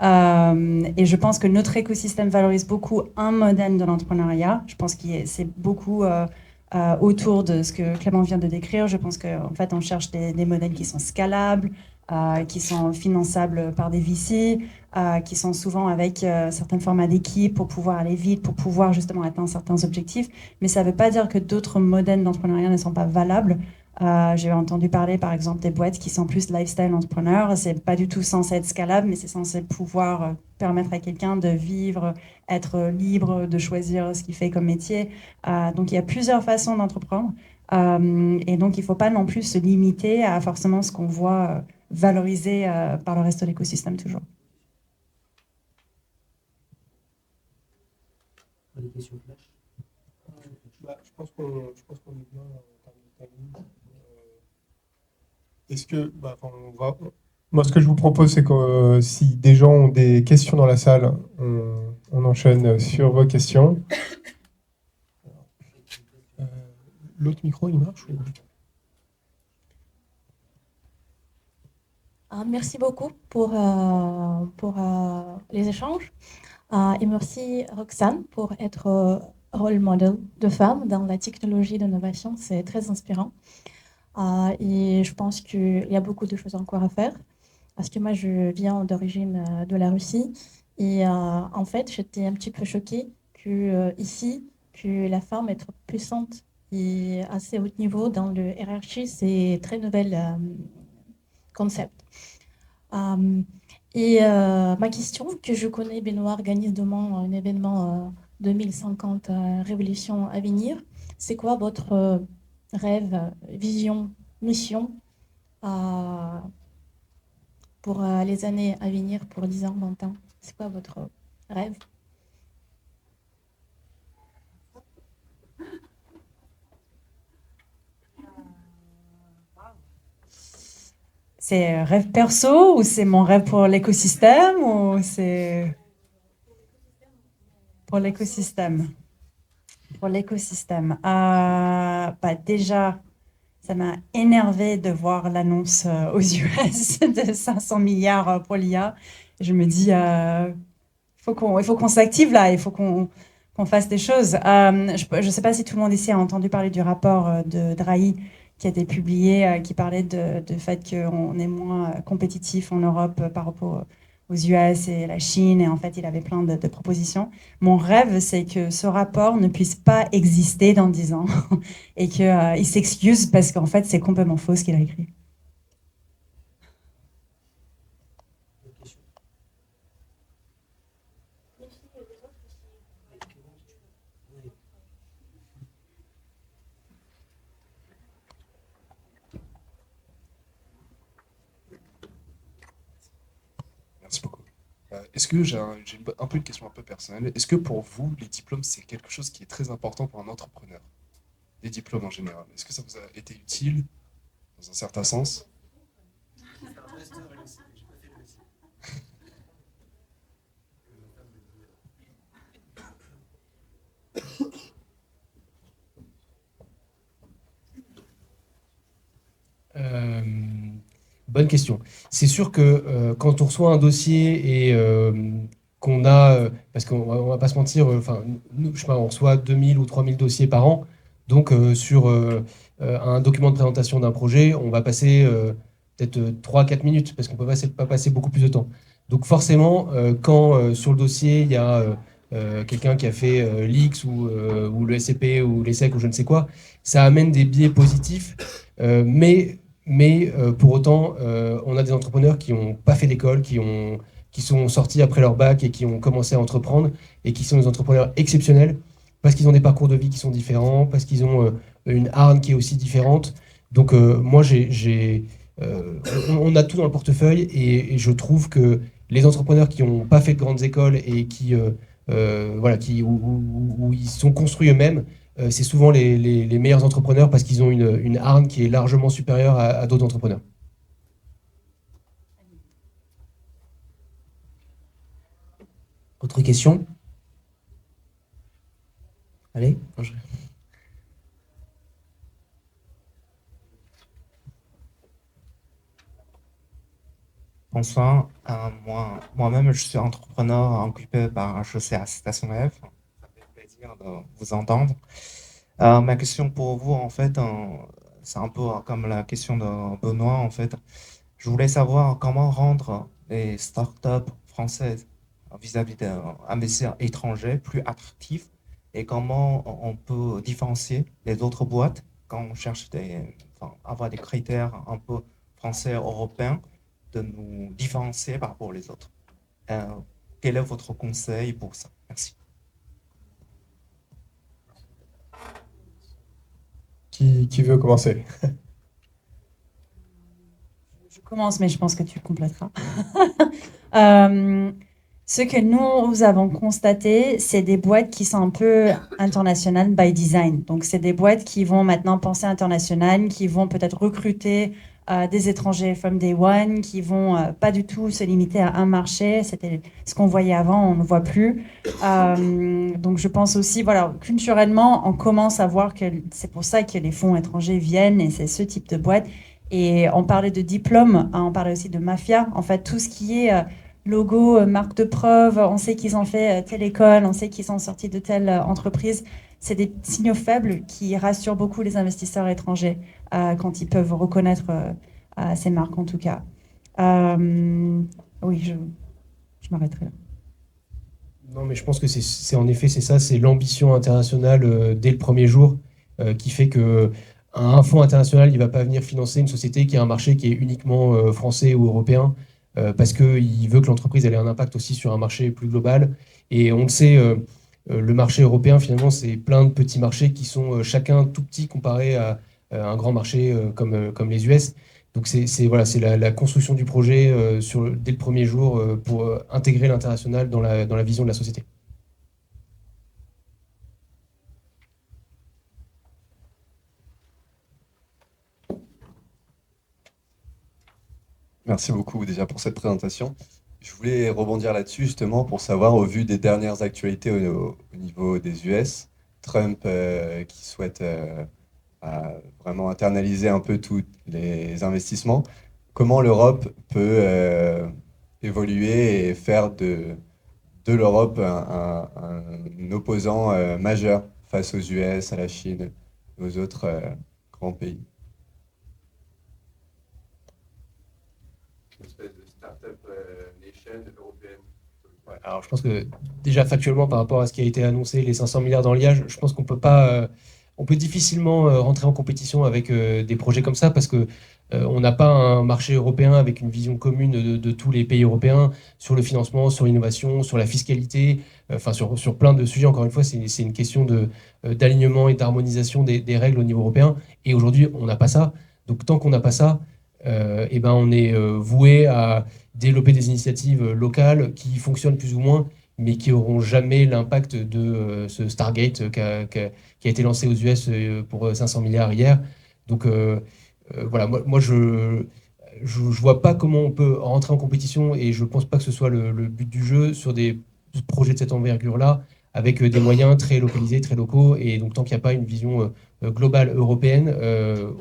Et je pense que notre écosystème valorise beaucoup un modèle de l'entrepreneuriat. Je pense que c'est beaucoup autour de ce que Clément vient de décrire. Je pense qu'en fait, on cherche des modèles qui sont scalables, qui sont finançables par des VC, qui sont souvent avec certains formats d'équipe pour pouvoir aller vite, pour pouvoir justement atteindre certains objectifs. Mais ça ne veut pas dire que d'autres modèles d'entrepreneuriat ne sont pas valables. J'ai entendu parler, par exemple, des boîtes qui sont plus lifestyle entrepreneurs. C'est pas du tout censé être scalable, mais c'est censé pouvoir permettre à quelqu'un de vivre, être libre, de choisir ce qu'il fait comme métier. Donc, il y a plusieurs façons d'entreprendre. Et donc, il ne faut pas non plus se limiter à forcément ce qu'on voit valorisé par le reste de l'écosystème toujours. des questions flash. Je pense qu'on est bien en termes de timing. Est-ce que, moi, ce que je vous propose, c'est que si des gens ont des questions dans la salle, on enchaîne sur vos questions. Euh, L'autre micro, il marche Merci beaucoup pour les échanges. Et merci Roxane pour être rôle model de femme dans la technologie d'innovation. C'est très inspirant. Et je pense qu'il y a beaucoup de choses encore à faire. Parce que moi, je viens d'origine de la Russie. Et en fait, j'étais un petit peu choquée que ici, que la femme est trop puissante et assez haut niveau dans le hiérarchie. C'est très nouvel concept. Ma question, que je connais, Benoît organise demain un événement 2050 Révolution à venir. C'est quoi votre rêve, vision, mission pour les années à venir, pour 10 ans, 20 ans? C'est quoi votre rêve? C'est rêve perso ou c'est mon rêve pour l'écosystème ou c'est pour l'écosystème? Pour l'écosystème. Déjà, ça m'a énervé de voir l'annonce aux US de 500 milliards pour l'IA. Je me dis, il faut qu'on s'active là, il faut qu'on fasse des choses. Je ne sais pas si tout le monde ici a entendu parler du rapport de Drahi qui a été publié, qui parlait de fait qu'on est moins compétitif en Europe par rapport aux US et la Chine. Et en fait, il avait plein de propositions. Mon rêve, c'est que ce rapport ne puisse pas exister dans 10 ans et qu'il s'excuse parce qu'en fait, c'est complètement faux ce qu'il a écrit. Merci beaucoup. Est-ce que j'ai un peu une question un peu personnelle. Est-ce que pour vous, les diplômes, c'est quelque chose qui est très important pour un entrepreneur? Les diplômes en général. Est-ce que ça vous a été utile dans un certain sens? Euh, Bonne question. C'est sûr que quand on reçoit un dossier et qu'on a, parce qu'on va pas se mentir, enfin, nous, je sais pas, on reçoit 2000 ou 3000 dossiers par an. Donc, sur un document de présentation d'un projet, on va passer peut-être 3-4 minutes, parce qu'on peut pas passer beaucoup plus de temps. Donc, forcément, quand sur le dossier, il y a quelqu'un qui a fait l'X ou le SCP ou l'ESSEC ou je ne sais quoi, ça amène des biais positifs. Mais pour autant, on a des entrepreneurs qui n'ont pas fait d'école, qui sont sortis après leur bac et qui ont commencé à entreprendre et qui sont des entrepreneurs exceptionnels parce qu'ils ont des parcours de vie qui sont différents, parce qu'ils ont une hargne qui est aussi différente. Donc moi, on a tout dans le portefeuille et je trouve que les entrepreneurs qui n'ont pas fait de grandes écoles et voilà, où ils sont construits eux-mêmes, c'est souvent les meilleurs entrepreneurs parce qu'ils ont une hargne qui est largement supérieure à d'autres entrepreneurs. Autre question? Allez. Bonsoir, moi-même je suis entrepreneur occupé par HEC à Station F. Ça fait plaisir de vous entendre. Ma question pour vous, en fait, c'est un peu comme la question de Benoît, en fait. Je voulais savoir comment rendre les startups françaises vis-à-vis d'investisseurs étrangers plus attractifs et comment on peut différencier les autres boîtes quand on cherche avoir des critères un peu français, européens, de nous différencier par rapport aux autres. Quel est votre conseil pour ça? Merci. Qui veut commencer? Je commence, mais je pense que tu compléteras. Ce que nous avons constaté, c'est des boîtes qui sont un peu internationales by design. Donc, c'est des boîtes qui vont maintenant penser international, qui vont peut-être recruter des étrangers from day one qui vont pas du tout se limiter à un marché. C'était ce qu'on voyait avant, on ne voit plus. Donc je pense aussi, voilà, culturellement, on commence à voir que c'est pour ça que les fonds étrangers viennent et c'est ce type de boîte. Et on parlait de diplôme, hein, on parlait aussi de mafia. En fait, tout ce qui est logo, marque de preuve, on sait qu'ils ont fait telle école, on sait qu'ils sont sortis de telle entreprise. C'est des signaux faibles qui rassurent beaucoup les investisseurs étrangers quand ils peuvent reconnaître ces marques en tout cas. Oui, je m'arrêterai là. Non, mais je pense que en effet, c'est ça, c'est l'ambition internationale dès le premier jour qui fait que un fonds international, il va pas venir financer une société qui a un marché qui est uniquement français ou européen parce qu'il veut que l'entreprise ait un impact aussi sur un marché plus global. Et on le sait, le marché européen, finalement, c'est plein de petits marchés qui sont chacun tout petits comparé à un grand marché comme les US. Donc voilà, c'est la construction du projet dès le premier jour pour intégrer l'international dans la vision de la société. Merci beaucoup déjà pour cette présentation. Je voulais rebondir là-dessus justement pour savoir, au vu des dernières actualités au niveau des US, Trump qui souhaite vraiment internaliser un peu tous les investissements, comment l'Europe peut évoluer et faire de l'Europe un opposant majeur face aux US, à la Chine, aux autres grands pays. Une espèce de start-up nation européenne. Ouais, alors je pense que déjà factuellement par rapport à ce qui a été annoncé, les 500 milliards dans l'IA, je pense qu'on peut pas, on peut difficilement rentrer en compétition avec des projets comme ça parce que on n'a pas un marché européen avec une vision commune de tous les pays européens sur le financement, sur l'innovation, sur la fiscalité, enfin sur plein de sujets. Encore une fois, c'est une question d'alignement et d'harmonisation des règles au niveau européen. Et aujourd'hui, on n'a pas ça. Donc tant qu'on n'a pas ça, eh ben on est voué à développer des initiatives locales qui fonctionnent plus ou moins, mais qui n'auront jamais l'impact de ce Stargate qui a été lancé aux US pour 500 milliards hier. Donc voilà, moi je vois pas comment on peut rentrer en compétition et je pense pas que ce soit le but du jeu sur des projets de cette envergure-là, avec des moyens très localisés, très locaux. Et donc tant qu'il n'y a pas une vision globale européenne,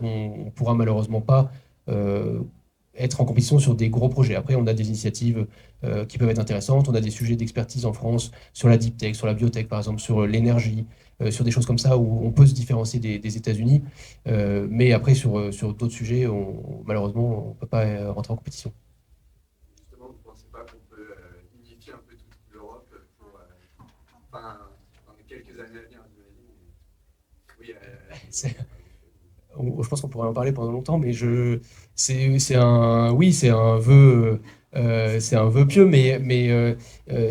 on pourra malheureusement pas être en compétition sur des gros projets. Après, on a des initiatives qui peuvent être intéressantes. On a des sujets d'expertise en France sur la deep tech, sur la biotech, par exemple, sur l'énergie, sur des choses comme ça où on peut se différencier des États-Unis. Mais après, sur d'autres sujets, malheureusement, on ne peut pas rentrer en compétition. Justement, vous ne pensez pas qu'on peut unifier un peu toute l'Europe pour, enfin, dans les quelques années à venir, j'imagine. Oui, je pense qu'on pourrait en parler pendant longtemps, mais c'est un vœu, pieux, mais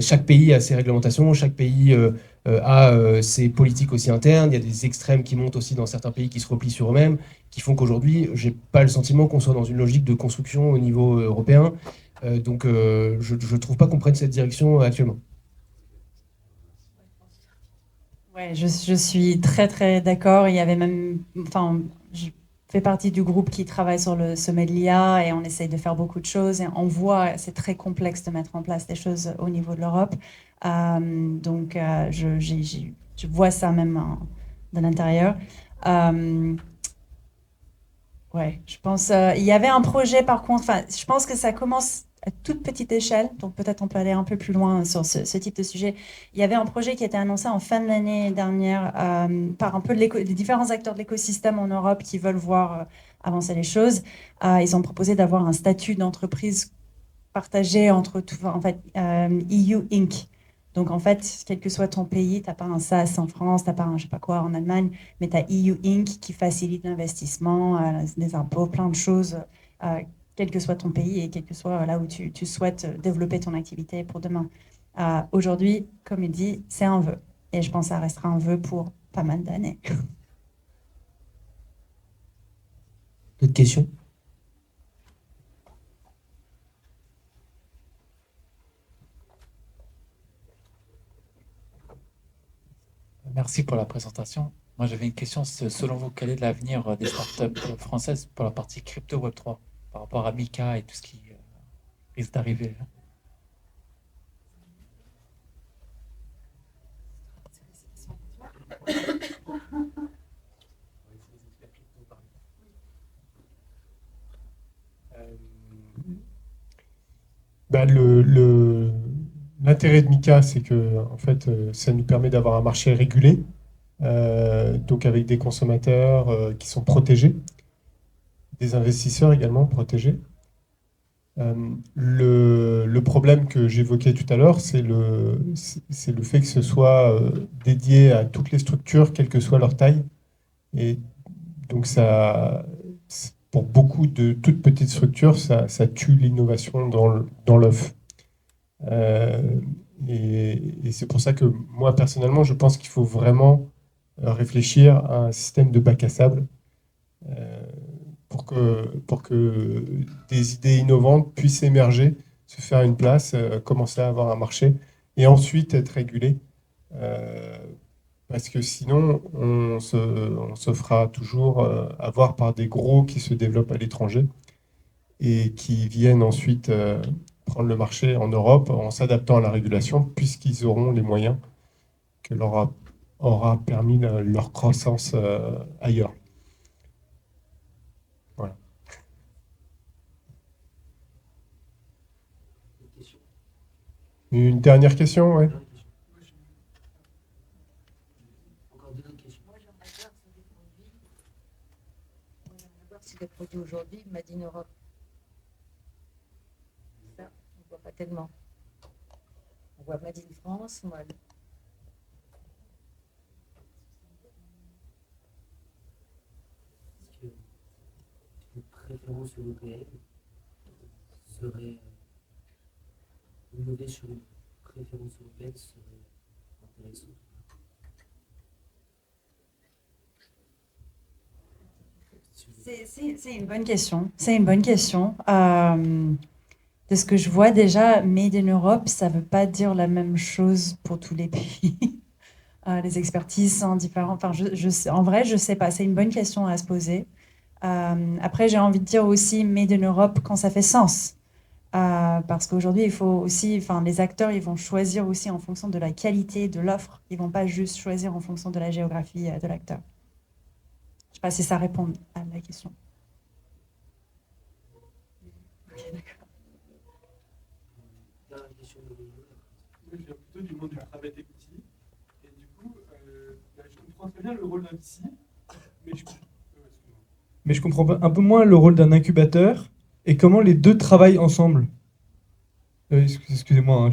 chaque pays a ses réglementations, chaque pays a ses politiques aussi internes. Il y a des extrêmes qui montent aussi dans certains pays qui se replient sur eux-mêmes, qui font qu'aujourd'hui, j'ai pas le sentiment qu'on soit dans une logique de construction au niveau européen. Donc, je trouve pas qu'on prenne cette direction actuellement. Ouais, je suis très très d'accord. Il y avait même, enfin, je fais partie du groupe qui travaille sur le sommet de l'IA et on essaye de faire beaucoup de choses et on voit, c'est très complexe de mettre en place des choses au niveau de l'Europe. Donc, je vois ça même de l'intérieur. Ouais, je pense, il y avait un projet par contre, enfin, je pense que ça commence à toute petite échelle, donc peut-être on peut aller un peu plus loin sur ce type de sujet. Il y avait un projet qui a été annoncé en fin de l'année dernière par un peu des différents acteurs de l'écosystème en Europe qui veulent voir avancer les choses. Ils ont proposé d'avoir un statut d'entreprise partagé entre tout, en fait, EU Inc. Donc en fait, quel que soit ton pays, tu n'as pas un SaaS en France, tu n'as pas un je sais pas quoi en Allemagne, mais tu as EU Inc. qui facilite l'investissement, les impôts, plein de choses, quel que soit ton pays et quel que soit là où tu souhaites développer ton activité pour demain. Aujourd'hui, comme il dit, c'est un vœu. Et je pense que ça restera un vœu pour pas mal d'années. D'autres questions ? Merci pour la présentation. Moi, j'avais une question. Selon vous, quel est l'avenir des startups françaises pour la partie crypto Web3 par rapport à Mika et tout ce qui risque d'arriver là? Bah, l'intérêt de Mika, c'est que en fait, ça nous permet d'avoir un marché régulé, donc avec des consommateurs qui sont protégés, des investisseurs également protégés. Le problème que j'évoquais tout à l'heure, c'est le fait que ce soit dédié à toutes les structures, quelle que soit leur taille. Et donc, pour beaucoup de toutes petites structures, ça tue l'innovation dans l'œuf. Et c'est pour ça que moi, personnellement, je pense qu'il faut vraiment réfléchir à un système de bac à sable pour que des idées innovantes puissent émerger, se faire une place, commencer à avoir un marché et ensuite être régulées. Parce que sinon, on se fera toujours avoir par des gros qui se développent à l'étranger et qui viennent ensuite prendre le marché en Europe en s'adaptant à la régulation, puisqu'ils auront les moyens que leur aura permis leur croissance ailleurs. Voilà. Une dernière question, ouais. Si les produits aujourd'hui, Made in Europe. Ça, on ne voit pas tellement. On voit Made in France, moi. Est-ce qu'une préférence européenne serait innover sur une préférence européenne serait intéressant? C'est une bonne question. C'est une bonne question. De ce que je vois déjà, Made in Europe, ça ne veut pas dire la même chose pour tous les pays. Les expertises sont différentes. Enfin, en vrai, je ne sais pas. C'est une bonne question à se poser. Après, j'ai envie de dire aussi Made in Europe quand ça fait sens. Parce qu'aujourd'hui, il faut aussi, enfin, les acteurs, ils vont choisir aussi en fonction de la qualité de l'offre. Ils ne vont pas juste choisir en fonction de la géographie de l'acteur. Je ne sais pas si ça répond à la question. Moi, je viens plutôt du monde du private equity. Et du coup, je comprends très bien le rôle d'un VC, mais je comprends un peu moins le rôle d'un incubateur et comment les deux travaillent ensemble. Excusez-moi, hein,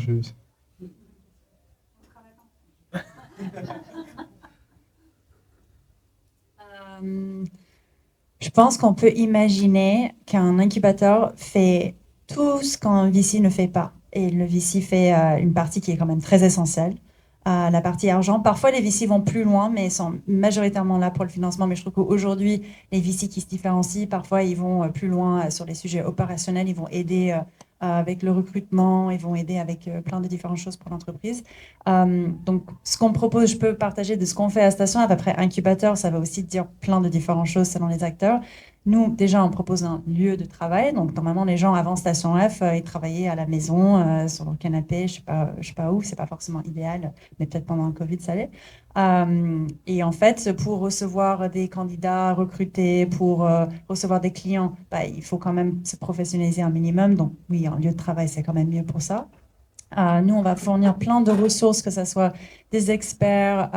Je pense qu'on peut imaginer qu'un incubateur fait tout ce qu'un VC ne fait pas. Et le VC fait une partie qui est quand même très essentielle, la partie argent. Parfois, les VC vont plus loin, mais sont majoritairement là pour le financement. Mais je trouve qu'aujourd'hui, les VC qui se différencient, parfois, ils vont plus loin sur les sujets opérationnels. Ils vont aider avec le recrutement, ils vont aider avec plein de différentes choses pour l'entreprise. Donc, ce qu'on propose, je peux partager de ce qu'on fait à Station F. Après, incubateur, ça va aussi dire plein de différentes choses selon les acteurs. Nous, déjà, on propose un lieu de travail. Donc, normalement, les gens avant Station F, ils travaillaient à la maison, sur leur canapé, je sais pas où. C'est pas forcément idéal, mais peut-être pendant le Covid, ça allait. Et en fait, pour recevoir des candidats recrutés, pour recevoir des clients, il faut quand même se professionnaliser un minimum. Donc, oui, un lieu de travail, c'est quand même mieux pour ça. Nous, on va fournir plein de ressources, que ce soit des experts,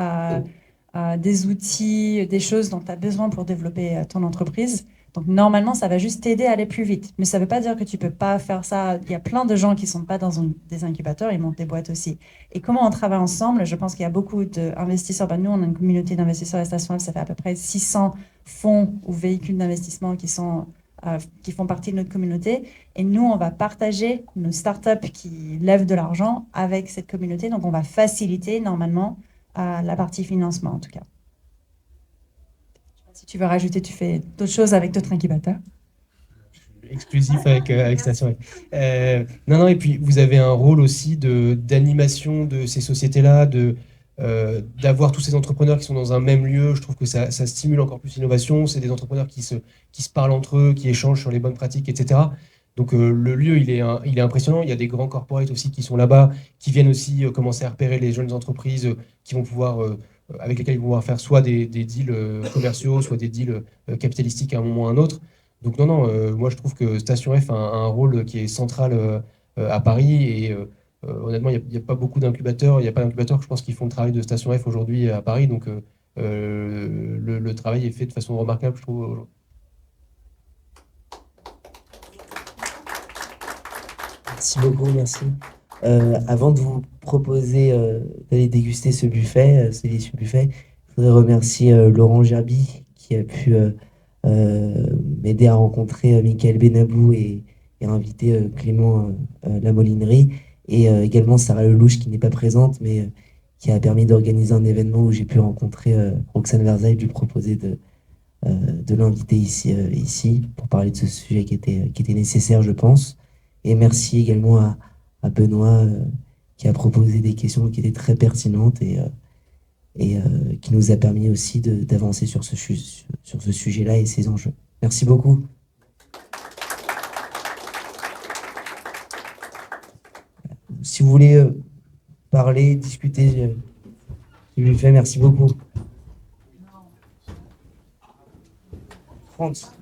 des outils, des choses dont tu as besoin pour développer ton entreprise. Donc, normalement, ça va juste t'aider à aller plus vite. Mais ça ne veut pas dire que tu ne peux pas faire ça. Il y a plein de gens qui ne sont pas dans des incubateurs, ils montent des boîtes aussi. Et comment on travaille ensemble? Je pense qu'il y a beaucoup d'investisseurs. Nous, on a une communauté d'investisseurs à Station F, ça fait à peu près 600 fonds ou véhicules d'investissement qui font partie de notre communauté. Et nous, on va partager nos startups qui lèvent de l'argent avec cette communauté. Donc, on va faciliter normalement la partie financement, en tout cas. Si tu veux rajouter, tu fais d'autres choses avec d'autres incubateurs. Exclusif avec Station F. Non, et puis vous avez un rôle aussi d'animation de ces sociétés-là, de d'avoir tous ces entrepreneurs qui sont dans un même lieu, je trouve que ça stimule encore plus l'innovation. C'est des entrepreneurs qui se parlent entre eux, qui échangent sur les bonnes pratiques, etc. Donc le lieu, il est impressionnant. Il y a des grands corporates aussi qui sont là-bas, qui viennent aussi commencer à repérer les jeunes entreprises qui vont pouvoir, avec lesquelles ils vont pouvoir faire soit des deals commerciaux, soit des deals capitalistiques à un moment ou à un autre. Donc non, moi je trouve que Station F a un rôle qui est central à Paris et honnêtement, il n'y a pas beaucoup d'incubateurs. Il n'y a pas d'incubateurs, je pense, qui font le travail de Station F aujourd'hui à Paris. Donc le travail est fait de façon remarquable, je trouve. Merci beaucoup, merci. Avant de vous proposer d'aller déguster ce buffet, ce délicieux buffet, je voudrais remercier Laurent Gerby qui a pu m'aider à rencontrer Michael Benabou et inviter Clément Lamolinerie et également Sarah Lelouch qui n'est pas présente mais qui a permis d'organiser un événement où j'ai pu rencontrer Roxane Versailles, lui proposer de l'inviter ici pour parler de ce sujet qui était nécessaire, je pense. Et merci également à Benoît qui a proposé des questions qui étaient très pertinentes et qui nous a permis aussi d'avancer sur ce sujet-là et ses enjeux. Merci beaucoup. Si vous voulez parler, discuter, je lui fais merci beaucoup. France.